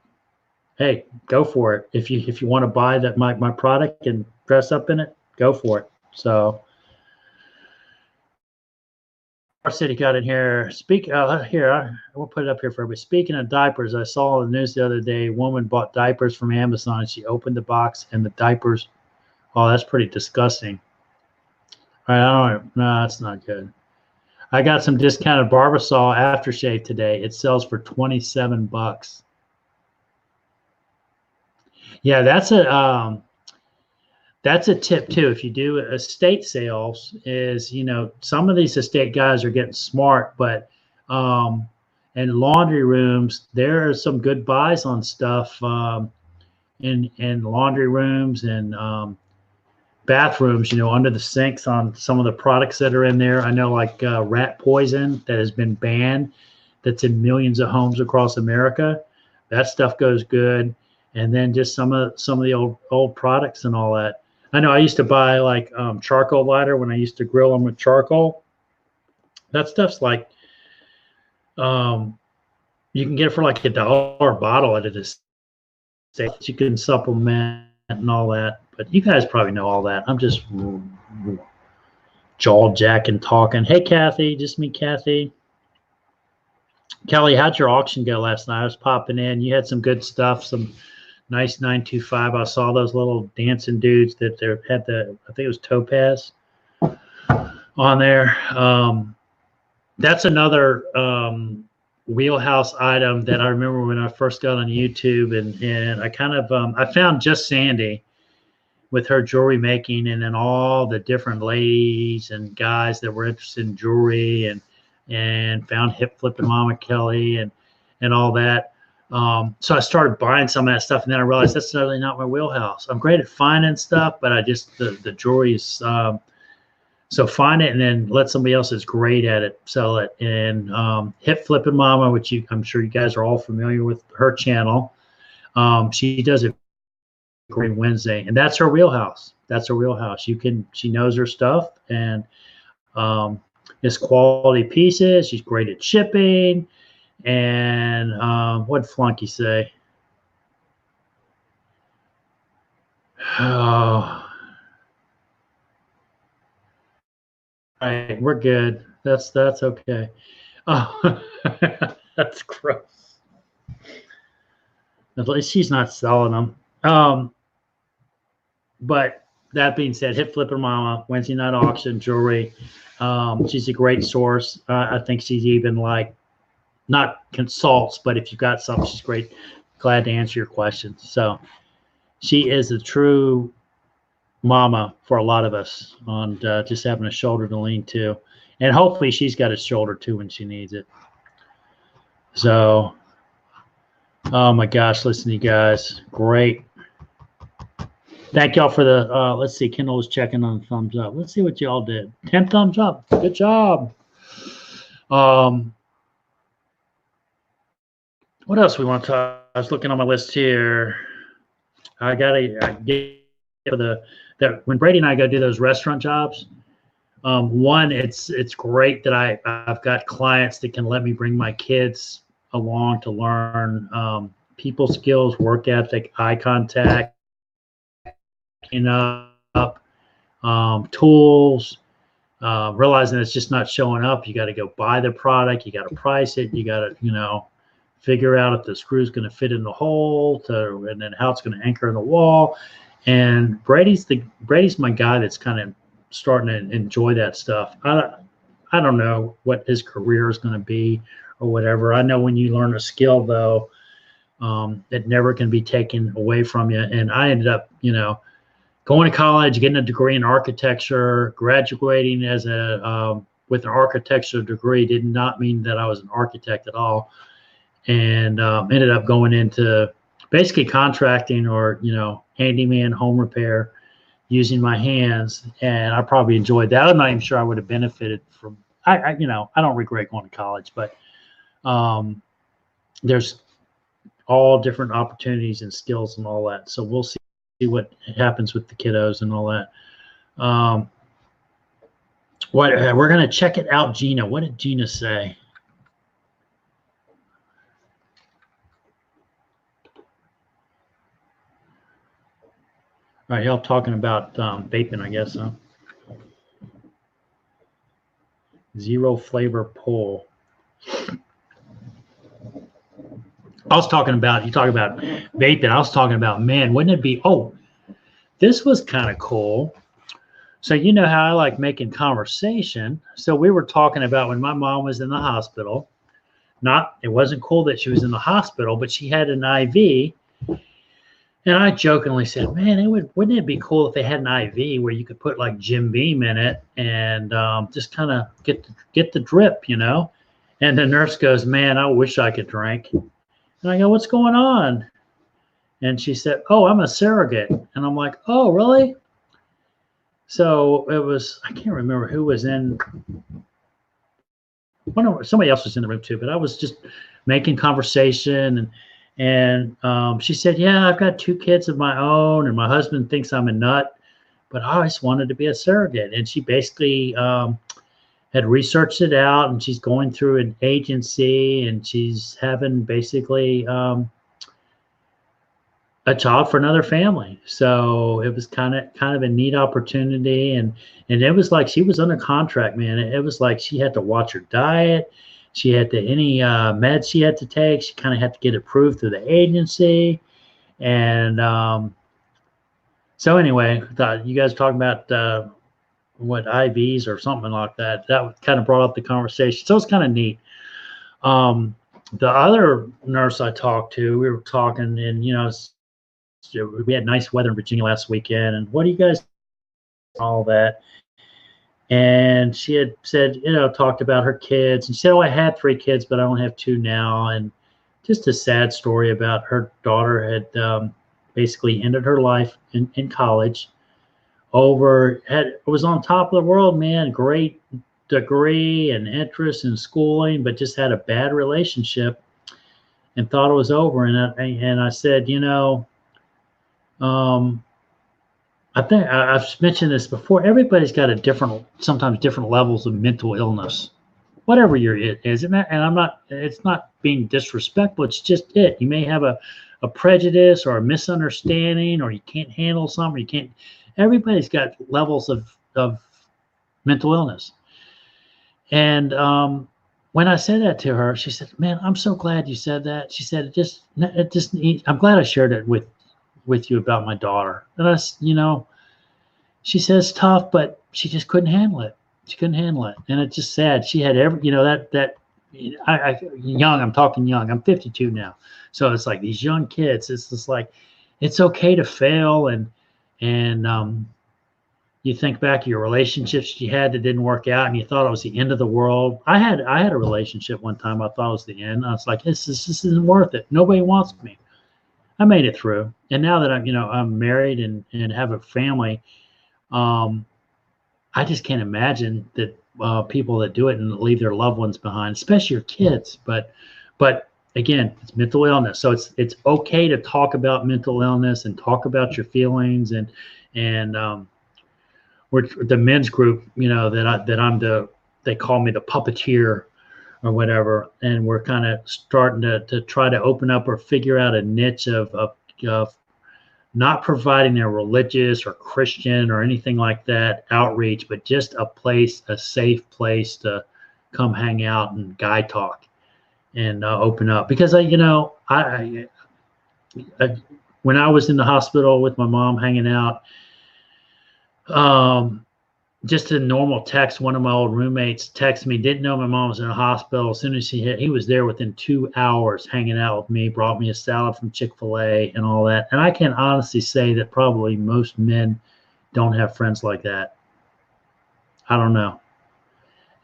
Hey, go for it. If you want to buy that my product and dress up in it, go for it. So our city got in here. We'll put it up here for everybody. Speaking of diapers, I saw on the news the other day, a woman bought diapers from Amazon, and she opened the box and the diapers. Oh, that's pretty disgusting. All right, no, that's not good. I got some discounted Barbasol aftershave today. It sells for $27. Yeah, that's a tip too. If you do estate sales, is some of these estate guys are getting smart, but in laundry rooms there are some good buys on stuff in laundry rooms and bathrooms, under the sinks on some of the products that are in there. I know like rat poison that has been banned, that's in millions of homes across America. That stuff goes good. And then just some of the old products and all that. I know I used to buy like charcoal lighter when I used to grill them with charcoal. That stuff's like, you can get it for like $1 a bottle at a state. You can supplement and all that. But you guys probably know all that. I'm just jaw jacking talking. Hey, Kathy, just me, Kathy. Kelly, how'd your auction go last night? I was popping in. You had some good stuff, some nice 925. I saw those little dancing dudes that they had I think it was Topaz on there. That's another wheelhouse item that I remember when I first got on YouTube, and I kind of I found Just Sandy with her jewelry making, and then all the different ladies and guys that were interested in jewelry, and found Hip Flipping Mama Kelly and all that. So I started buying some of that stuff, and then I realized that's really not my wheelhouse. I'm great at finding stuff, but I just the jewelry is so find it and then let somebody else that's great at it sell it. And Hip Flipping Mama, which I'm sure you guys are all familiar with her channel. She does it every Wednesday, and that's her wheelhouse. That's her wheelhouse. She knows her stuff, and it's quality pieces. She's great at shipping. And what'd Flunky say? Oh, all right, we're good. That's okay. Oh, that's gross. At least she's not selling them. But that being said, Hip Flipper Mama, Wednesday night auction, jewelry. She's a great source. I think she's even like, not consults, but if you've got something, she's great. Glad to answer your questions. So she is a true mama for a lot of us on just having a shoulder to lean to. And hopefully she's got a shoulder too when she needs it. So, oh my gosh, listen, you guys, great. Thank y'all for the, let's see, Kendall was checking on the thumbs up. Let's see what y'all did. 10 thumbs up. Good job. What else we want to talk? I was looking on my list here. I get for that when Brady and I go do those restaurant jobs. One, it's great that I've got clients that can let me bring my kids along to learn people skills, work ethic, eye contact, tools. Realizing it's just not showing up. You got to go buy the product. You got to price it. You got to figure out if the screw is going to fit in the hole, and then how it's going to anchor in the wall. And Brady's my guy that's kind of starting to enjoy that stuff. I don't know what his career is going to be or whatever. I know when you learn a skill, though, it never can be taken away from you. And I ended up, going to college, getting a degree in architecture, graduating as with an architecture degree did not mean that I was an architect at all. And ended up going into basically contracting or, handyman, home repair, using my hands. And I probably enjoyed that. I'm not even sure I would have benefited from, I don't regret going to college, but there's all different opportunities and skills and all that. So we'll see what happens with the kiddos and all that. We're going to check it out, Gina. What did Gina say? All right, y'all talking about vaping, I guess, huh? Zero flavor pull. I was talking about, you talk about vaping. I was talking about, man, wouldn't it be, this was kind of cool. So you know how I like making conversation. So we were talking about when my mom was in the hospital. It wasn't cool that she was in the hospital, but she had an IV. And I jokingly said, man, wouldn't it be cool if they had an IV where you could put like Jim Beam in it and just kind of get the drip, And the nurse goes, man, I wish I could drink. And I go, what's going on? And she said, oh, I'm a surrogate. And I'm like, oh, really? So it was, I can't remember who was in. Somebody else was in the room too, but I was just making conversation. And she said, yeah, I've got 2 kids of my own, and my husband thinks I'm a nut, but I always wanted to be a surrogate. And she basically had researched it out, and she's going through an agency, and she's having basically a child for another family. So it was kind of a neat opportunity, and it was like she was under contract, man. It was like she had to watch her diet. She had to any meds she had to take. She kind of had to get approved through the agency, and so anyway, thought you guys talking about what IVs or something like that. That kind of brought up the conversation. So it's kind of neat. The other nurse I talked to, we were talking, and we had nice weather in Virginia last weekend. And what do you guys all that? And she had said, talked about her kids, and she said, "Oh, I had 3 kids, but I only have 2 now." And just a sad story about her daughter had basically ended her life in college. Was on top of the world, man. Great degree and interest in schooling, but just had a bad relationship and thought it was over. And I said, I think I've mentioned this before. Everybody's got sometimes different levels of mental illness, whatever it is. And I'm not, it's not being disrespectful. It's just it. You may have a prejudice or a misunderstanding, or you can't handle something. Everybody's got levels of mental illness. And when I said that to her, she said, "Man, I'm so glad you said that." She said, I'm glad I shared it with you about my daughter." And she says tough, but she just couldn't handle it. She couldn't handle it. And it's just sad. She had I'm talking young. I'm 52 now. So it's like these young kids, it's just like, it's okay to fail. And you think back to your relationships you had that didn't work out, and you thought it was the end of the world. I had a relationship one time I thought it was the end. I was like, this isn't worth it. Nobody wants me. I made it through. And now that I'm married and have a family, I just can't imagine that people that do it and leave their loved ones behind, especially your kids. But again, it's mental illness. So it's okay to talk about mental illness and talk about your feelings, and we're the men's group, they call me the puppeteer or whatever. And we're kind of starting to try to open up or figure out a niche of not providing a religious or Christian or anything like that outreach, but just a safe place to come hang out and guy talk and open up. Because I when I was in the hospital with my mom hanging out, just a normal text, one of my old roommates texted me, didn't know my mom was in the hospital. As soon as he was there within 2 hours hanging out with me, brought me a salad from Chick-fil-A and all that. And I can honestly say that probably most men don't have friends like that. I don't know,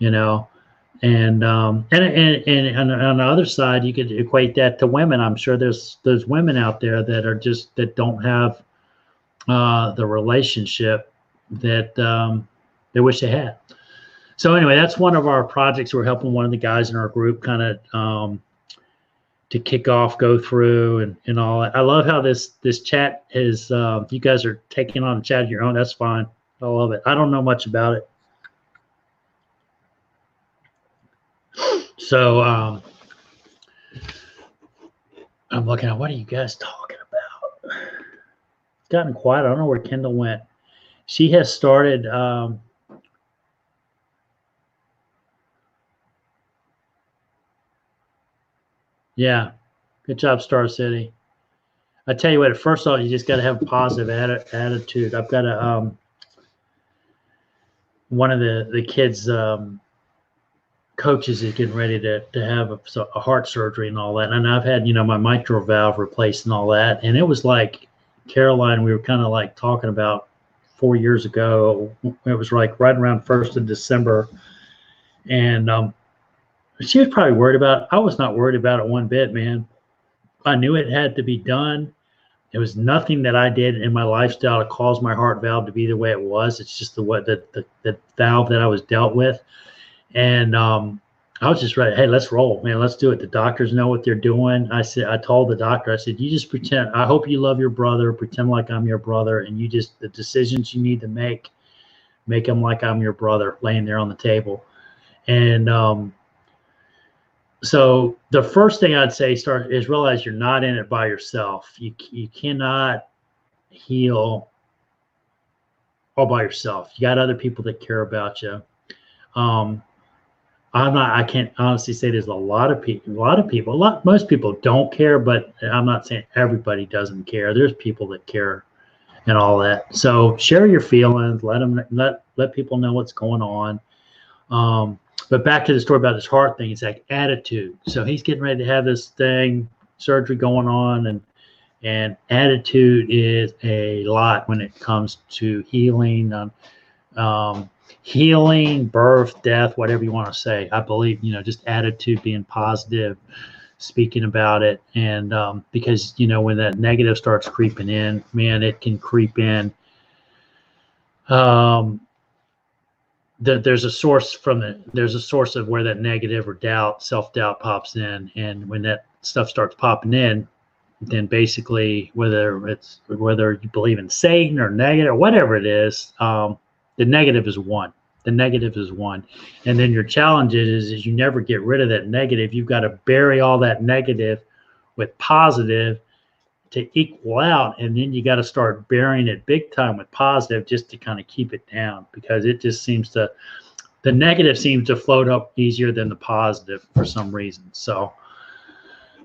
and on the other side, you could equate that to women. I'm sure there's women out there that don't have the relationship that they wish they had. So anyway, that's one of our projects. We're helping one of the guys in our group kind of to kick off, go through and all that. I love how this chat is, you guys are taking on a chat of your own. That's fine. I love it. I don't know much about it. So I'm looking at, what are you guys talking about? It's gotten quiet. I don't know where Kendall went. She has started yeah, good job, Star City. I tell you what, first off, you just got to have a positive attitude. I've got one of the kids coaches is getting ready to have a heart surgery and all that. And I've had, my mitral valve replaced and all that. And it was like Caroline, we were kind of like talking about 4 years ago. It was like right around 1st of December. And she was probably worried about it. I was not worried about it one bit, man. I knew it had to be done. There was nothing that I did in my lifestyle to cause my heart valve to be the way it was. It's just the valve that I was dealt with. And I was just ready. Hey, let's roll, man. Let's do it. The doctors know what they're doing. I told the doctor, I said, you just pretend. I hope you love your brother. Pretend like I'm your brother. And the decisions you need to make them like I'm your brother laying there on the table. And So the first thing I'd say is realize you're not in it by yourself. You cannot heal all by yourself. You got other people that care about you. I can't honestly say there's a lot of people, most people don't care, but I'm not saying everybody doesn't care. There's people that care and all that. So share your feelings, let people know what's going on. But back to the story about this heart thing, it's like attitude. So he's getting ready to have this thing, surgery going on, and attitude is a lot when it comes to healing, healing, birth, death, whatever you want to say. I believe, just attitude, being positive, speaking about it. And because, when that negative starts creeping in, man, it can creep in. There's a source of where that negative or doubt, self-doubt pops in. And when that stuff starts popping in, then basically whether you believe in Satan or negative or whatever it is, the negative is one. The negative is one. And then your challenge is you never get rid of that negative. You've got to bury all that negative with positive to equal out. And then you got to start burying it big time with positive just to kind of keep it down, because it just the negative seems to float up easier than the positive for some reason. So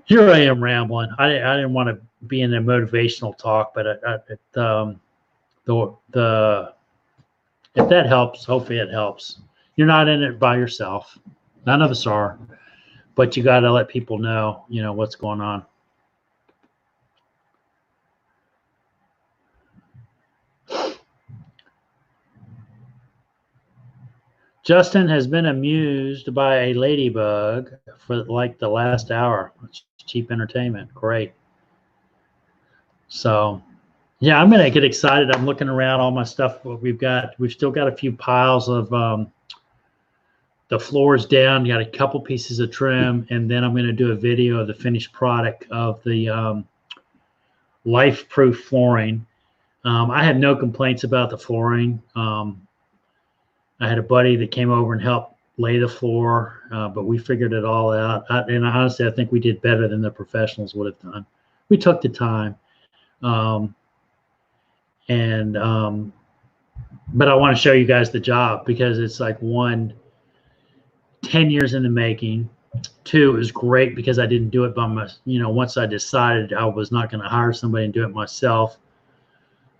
here I am rambling. I didn't want to be in a motivational talk, but if that helps, hopefully it helps. You're not in it by yourself. None of us are, but you got to let people know, what's going on. Justin has been amused by a ladybug for like the last hour. It's cheap entertainment. Great. So, yeah, I'm going to get excited. I'm looking around all my stuff. We've still got a few piles of the floors down. Got a couple pieces of trim, and then I'm going to do a video of the finished product of the life-proof flooring. I had no complaints about the flooring. I had a buddy that came over and helped lay the floor, but we figured it all out. And honestly, I think we did better than the professionals would have done. We took the time. But I want to show you guys the job, because it's like 10 years in the making. 2, it was great because I didn't do it by myself. Once I decided I was not going to hire somebody and do it myself,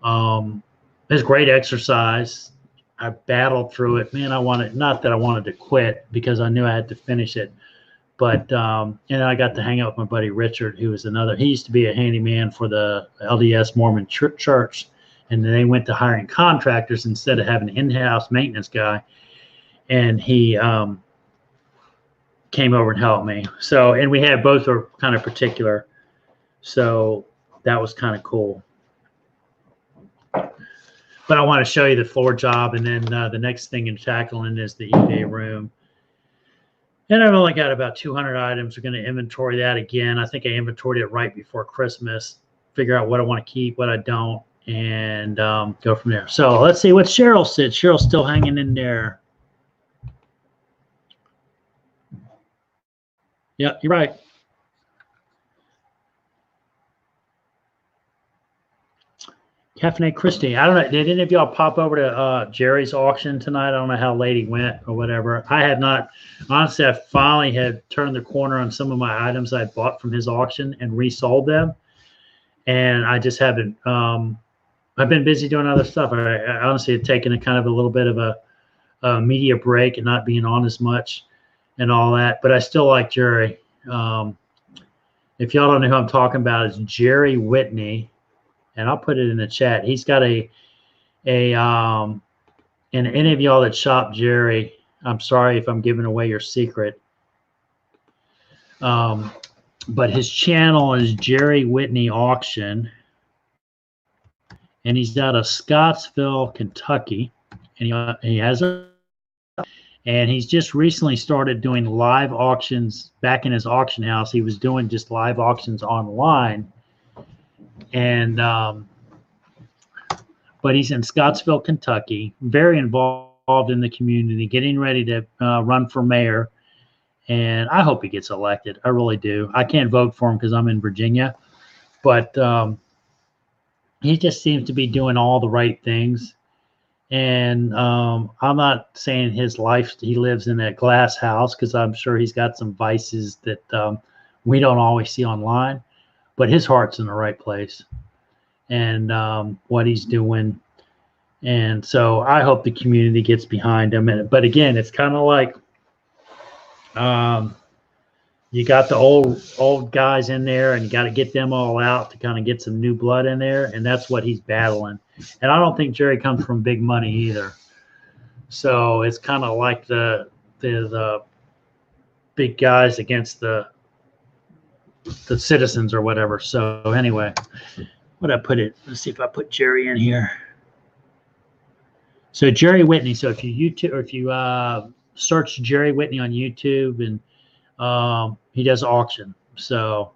it's great exercise. I battled through it, man. Not that I wanted to quit, because I knew I had to finish it, but and I got to hang out with my buddy Richard, who was he used to be a handyman for the LDS Mormon Church, and then they went to hiring contractors instead of having an in-house maintenance guy, and he came over and helped me. So, and we had both are kind of particular, so that was kind of cool. But I want to show you the floor job, and then the next thing in tackling is the eBay room. And I've only got about 200 items. We're going to inventory that again. I think I inventoried it right before Christmas. Figure out what I want to keep, what I don't, and go from there. So let's see what Cheryl said. Cheryl's still hanging in there. Yeah, you're right. Caffeine Christie. I don't know. Did any of y'all pop over to Jerry's auction tonight? I don't know how late he went or whatever. I had not. Honestly, I finally had turned the corner on some of my items I bought from his auction and resold them. And I just haven't. I've been busy doing other stuff. I honestly had taken a kind of a little bit of a media break and not being on as much and all that. But I still like Jerry. If y'all don't know who I'm talking about, it's Jerry Whitney. And I'll put it in the chat. He's got and any of y'all that shop Jerry, I'm sorry if I'm giving away your secret. But his channel is Jerry Whitney Auction. And he's out of Scottsville, Kentucky. And he has and he's just recently started doing live auctions back in his auction house. He was doing just live auctions online. And but he's in Scottsville, Kentucky, very involved in the community, getting ready to run for mayor. and I hope he gets elected. I really do. I can't vote for him because I'm in Virginia, but he just seems to be doing all the right things. And I'm not saying his life, he lives in a glass house, because I'm sure he's got some vices that we don't always see online, but his heart's in the right place, and what he's doing. And so I hope the community gets behind him. But again, it's kind of like you got the old guys in there, and you got to get them all out to kind of get some new blood in there, and that's what he's battling. And I don't think Jerry comes from big money either. So it's kind of like the big guys against the citizens or whatever. So anyway, what I put it? Let's see if I put Jerry in here. So Jerry Whitney. So if you search Jerry Whitney on YouTube, and he does auction. So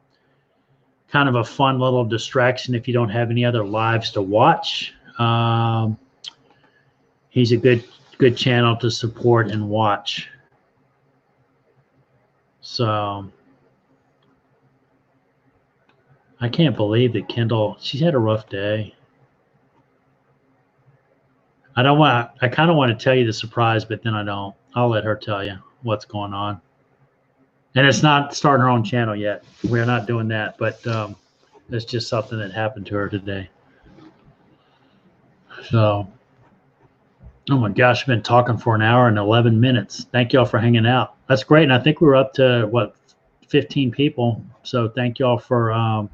kind of a fun little distraction if you don't have any other lives to watch. He's a good channel to support and watch. So I can't believe that Kendall, she's had a rough day. I kind of want to tell you the surprise, but then I don't. I'll let her tell you what's going on. And it's not starting her own channel yet. We're not doing that, but it's just something that happened to her today. So, oh my gosh, I've been talking for an hour and 11 minutes. Thank y'all for hanging out. That's great. And I think we're up to, 15 people. So thank y'all for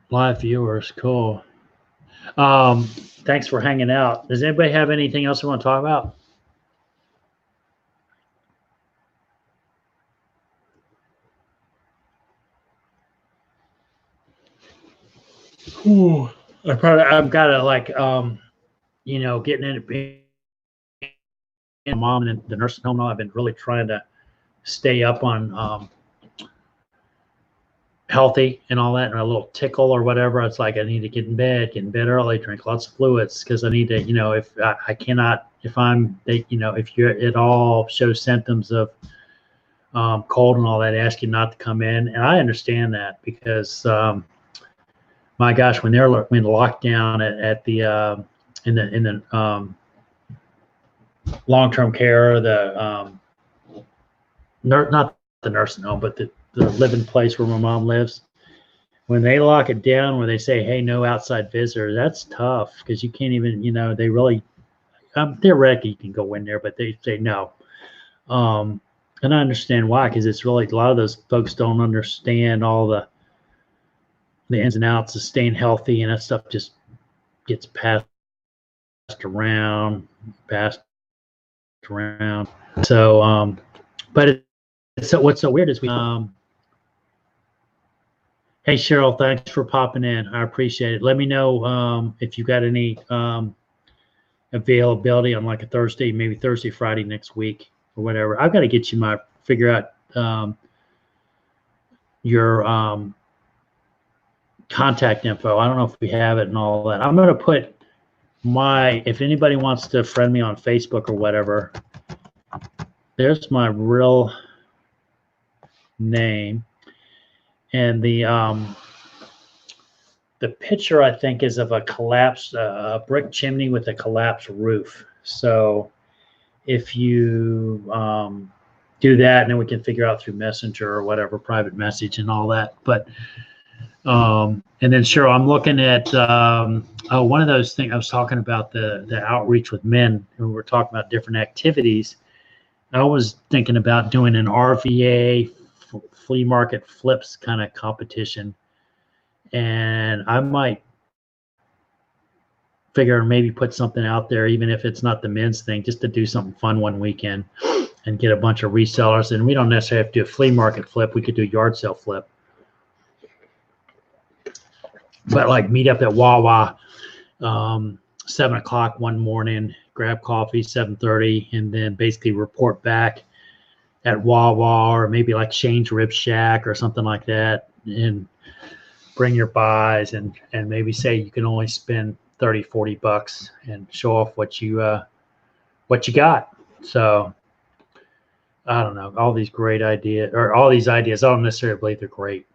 live viewers. Cool. Thanks for hanging out. Does anybody have anything else they want to talk about? Ooh, I've got to getting in mom and the nursing home. I've been really trying to stay up on healthy and all that, and a little tickle or whatever. It's like I need to get in bed early, drink lots of fluids, because I need to, if I cannot, if you're at all show symptoms of cold and all that, ask you not to come in. And I understand that, because my gosh, when they're in lockdown at the in the long-term care, the not the nursing home, but the living place where my mom lives, when they lock it down, where they say, hey, no outside visitors, that's tough, because you can't even, they really, theoretically you can go in there, but they say no. And I understand why, because it's really, a lot of those folks don't understand all the ins and outs of staying healthy, and that stuff just gets passed around. So, but what's so weird is we, hey Cheryl, thanks for popping in. I appreciate it. Let me know if you got any availability on like a Thursday, maybe Thursday, Friday next week or whatever. I've got to get you figure out your contact info. I don't know if we have it and all that. I'm going to put if anybody wants to friend me on Facebook or whatever, there's my real name. And the picture, I think, is of a collapsed brick chimney with a collapsed roof. So if you do that, and then we can figure out through Messenger or whatever, private message and all that. But and then Cheryl, I'm looking at one of those things I was talking about, the outreach with men, and we're talking about different activities. I was thinking about doing an RVA flea market flips kind of competition, and I might figure maybe put something out there, even if it's not the men's thing, just to do something fun one weekend and get a bunch of resellers. And we don't necessarily have to do a flea market flip. We could do a yard sale flip. But like meet up at Wawa, 7 o'clock one morning, grab coffee, 7:30, and then basically report back at Wawa, or maybe like Shane's Rib Shack or something like that, and bring your buys, and maybe say you can only spend $30-40 and show off what you got. So I don't know, all these great ideas, or all these ideas. I don't necessarily believe they're great.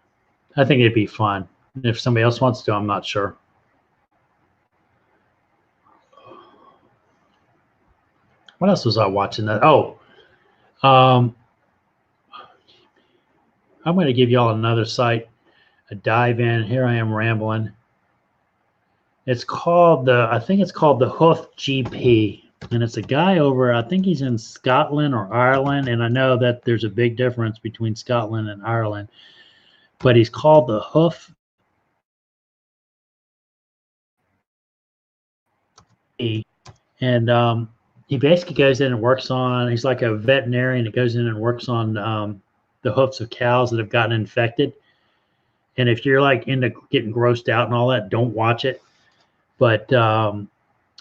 I think it'd be fun. If somebody else wants to, I'm not sure. What else was I watching? That? Oh, I'm going to give y'all another site, a dive in. Here I am rambling. It's called I think it's called the Hoof GP, and it's a guy over. I think he's in Scotland or Ireland, and I know that there's a big difference between Scotland and Ireland. But he's called the Hoof. And he basically goes in and works on. He's like a veterinarian that goes in and works on the hoofs of cows that have gotten infected. And if you're like into getting grossed out and all that, don't watch it. But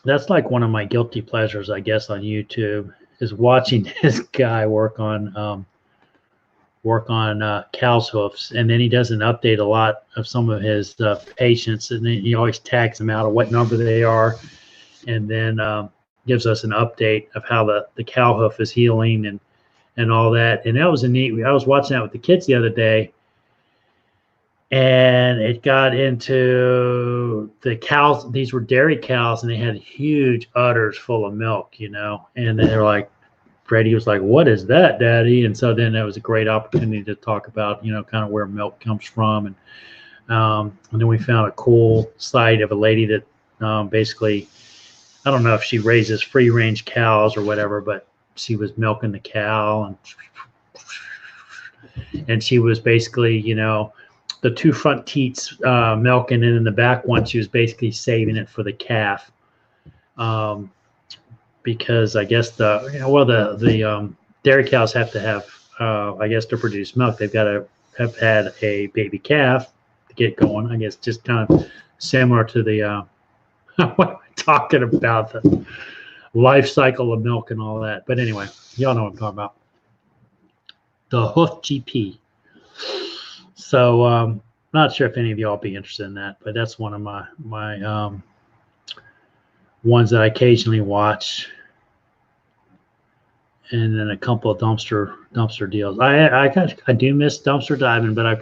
that's like one of my guilty pleasures, I guess, on YouTube, is watching this guy work on cow's hoofs. And then he does an update a lot of some of his patients, and then he always tags them out of what number they are, and then gives us an update of how the cow hoof is healing and all that. And that was I was watching that with the kids the other day, and it got into the cows. These were dairy cows, and they had huge udders full of milk, and they were like, Freddie was like, "What is that, Daddy?" And so then that was a great opportunity to talk about, kind of where milk comes from. And then we found a cool site of a lady that basically, I don't know if she raises free range cows or whatever, but she was milking the cow, and she was basically, the two front teats milking, and in the back one, she was basically saving it for the calf. Because I guess the dairy cows have to have, I guess, to produce milk, they've got to have had a baby calf to get going. I guess just kind of similar to the what am I talking about, the life cycle of milk and all that. But anyway, y'all know what I'm talking about. The Hoof GP. So not sure if any of y'all be interested in that, but that's one of my ones that I occasionally watch. And then a couple of dumpster deals. I do miss dumpster diving, but I've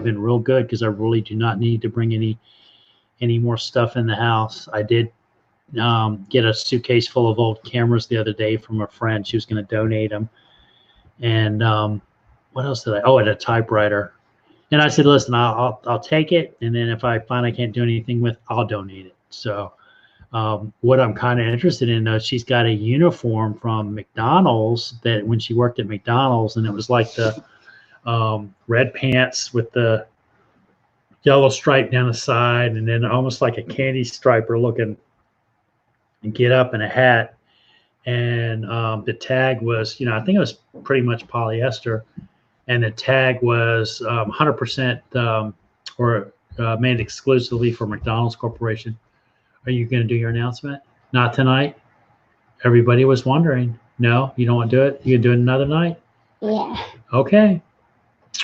been real good because I really do not need to bring any more stuff in the house. I did get a suitcase full of old cameras the other day from a friend. She was going to donate them. And what else did and a typewriter. And I said, listen, I'll take it, and then if I find I can't do anything with, I'll donate it. So what I'm kind of interested in, though, she's got a uniform from McDonald's that when she worked at McDonald's, and it was like the red pants with the yellow stripe down the side, and then almost like a candy striper looking get up and a hat. And the tag was, I think it was pretty much polyester, and the tag was 100% made exclusively for McDonald's Corporation. Are you going to do your announcement? Not tonight? Everybody was wondering. No, you don't want to do it? You can do it another night? Yeah. Okay.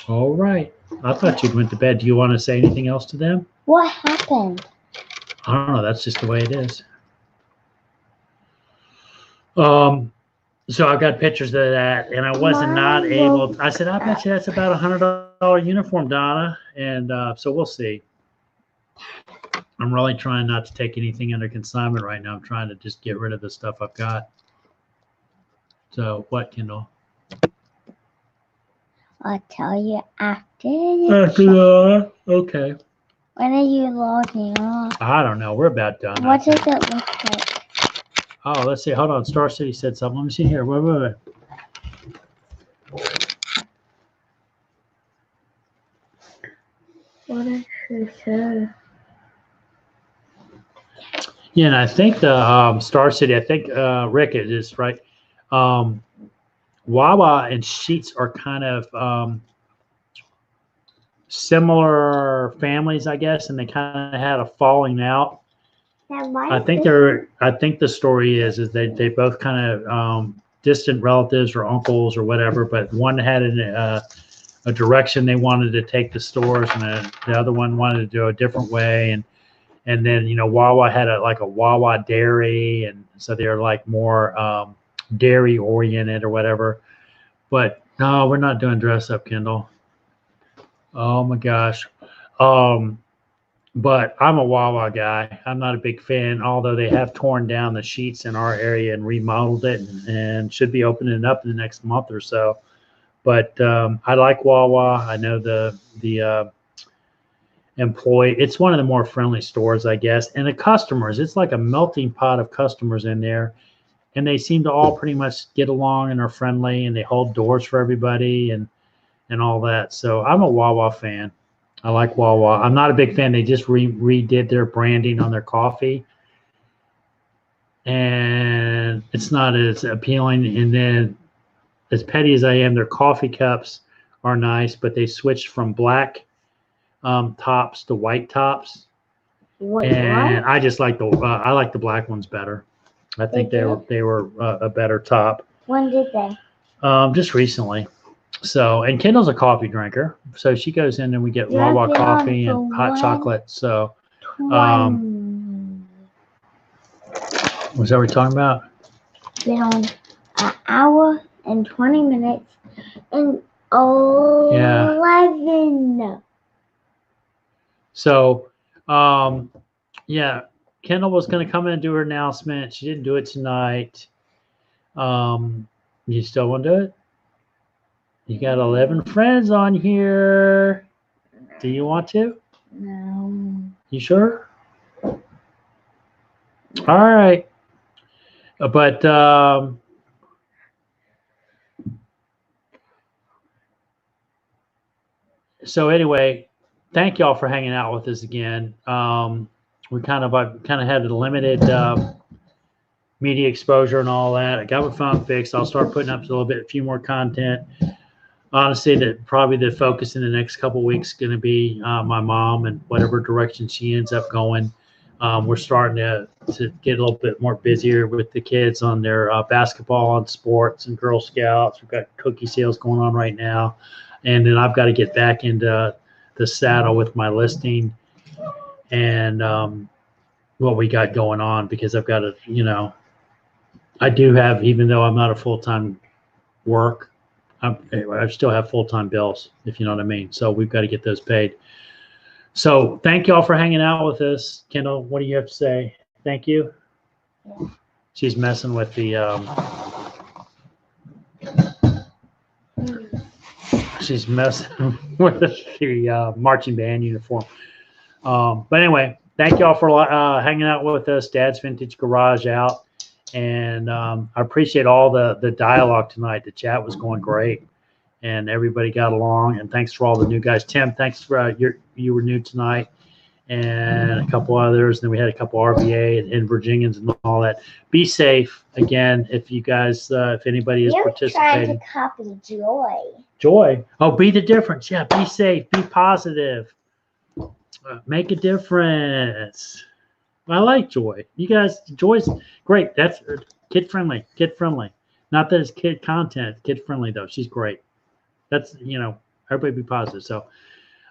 All right. I thought you went to bed. Do you want to say anything else to them? What happened? I don't know. That's just the way it is. So I got pictures of that, and I wasn't not able. I said, I bet you that's about $100 uniform, Donna. And so we'll see. I'm really trying not to take anything under consignment right now. I'm trying to just get rid of the stuff I've got. So what, Kendall? I'll tell you after. Okay. When are you logging on? I don't know. We're about done. What does it look like? Oh, let's see. Hold on. Star City said something. Let me see here. Wait. What did she say? Yeah, and I think the Star City, I think Rick is right. Wawa and Sheetz are kind of similar families, I guess, and they kind of had a falling out. I think the story is they both kind of distant relatives or uncles or whatever, but one had a direction they wanted to take the stores, and the other one wanted to do a different way, and then Wawa had a Wawa dairy, and so they're like more dairy oriented or whatever. But no, we're not doing dress up, Kendall. Oh my gosh. Um, but I'm a Wawa guy. I'm not a big fan, although they have torn down the sheets in our area and remodeled it and should be opening it up in the next month or so. But I like Wawa. I know the employee. It's one of the more friendly stores, I guess. And the customers, it's like a melting pot of customers in there. And they seem to all pretty much get along and are friendly, and they hold doors for everybody and all that. So I'm a Wawa fan. I like Wawa. I'm not a big fan. They just redid their branding on their coffee, and it's not as appealing. And then, as petty as I am, their coffee cups are nice, but they switched from black tops to white tops. Wait, And what? I just like I like the black ones better. I think they were a better top. When did they? Just recently. So, and Kendall's a coffee drinker, so she goes in and we get Yeah, Wawa been coffee on and for hot one. chocolate. So, 20. was that what we're talking about? Been on an hour and 20 minutes and 11. So, yeah, Kendall was going to come in and do her announcement. She didn't do it tonight. You still want to do it? You got 11 friends on here. Do you want to? No. You sure? All right. But so anyway, thank y'all for hanging out with us again. We kind of had a limited media exposure and all that. I got my phone fixed. I'll start putting up a few more content. Honestly, that probably the focus in the next couple of weeks is going to be my mom and whatever direction she ends up going. We're starting to get a little bit more busier with the kids on their basketball and sports and Girl Scouts. We've got cookie sales going on right now. And then I've got to get back into the saddle with my listing and what we got going on, because I've got to, I do have, even though I'm not a full-time work, I still have full-time bills, if you know what I mean. So we've got to get those paid. So thank y'all for hanging out with us. Kendall, what do you have to say? Thank you. Yeah. She's messing with the marching band uniform. But anyway, thank y'all for hanging out with us. Dad's Vintage Garage out. And I appreciate all the dialogue tonight. The chat was going great, and everybody got along. And thanks for all the new guys. Tim, thanks for you were new tonight, and a couple others. And then we had a couple RVA and Virginians and all that. Be safe again. If you guys, if anybody is You're participating, trying to copy Joy. Joy. Oh, be the difference. Yeah, be safe. Be positive. Make a difference. I like Joy. You guys, Joy's great. That's kid friendly. Not that it's kid content. Kid friendly though. She's great. That's everybody be positive. So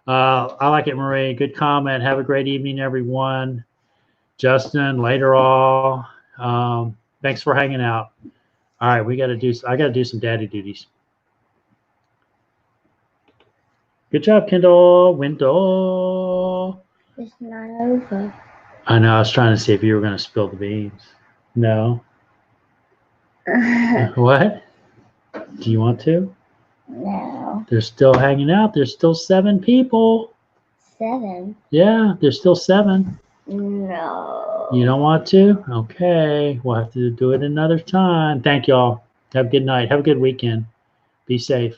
I like it, Marie. Good comment. Have a great evening, everyone. Justin, later all. Thanks for hanging out. All right, I got to do some daddy duties. Good job, Kendall. Wendell. It's not over. I know. I was trying to see if you were going to spill the beans. No. What? Do you want to? No. They're still hanging out. There's still 7 people. 7? Yeah, there's still 7. No. You don't want to? Okay. We'll have to do it another time. Thank y'all. Have a good night. Have a good weekend. Be safe.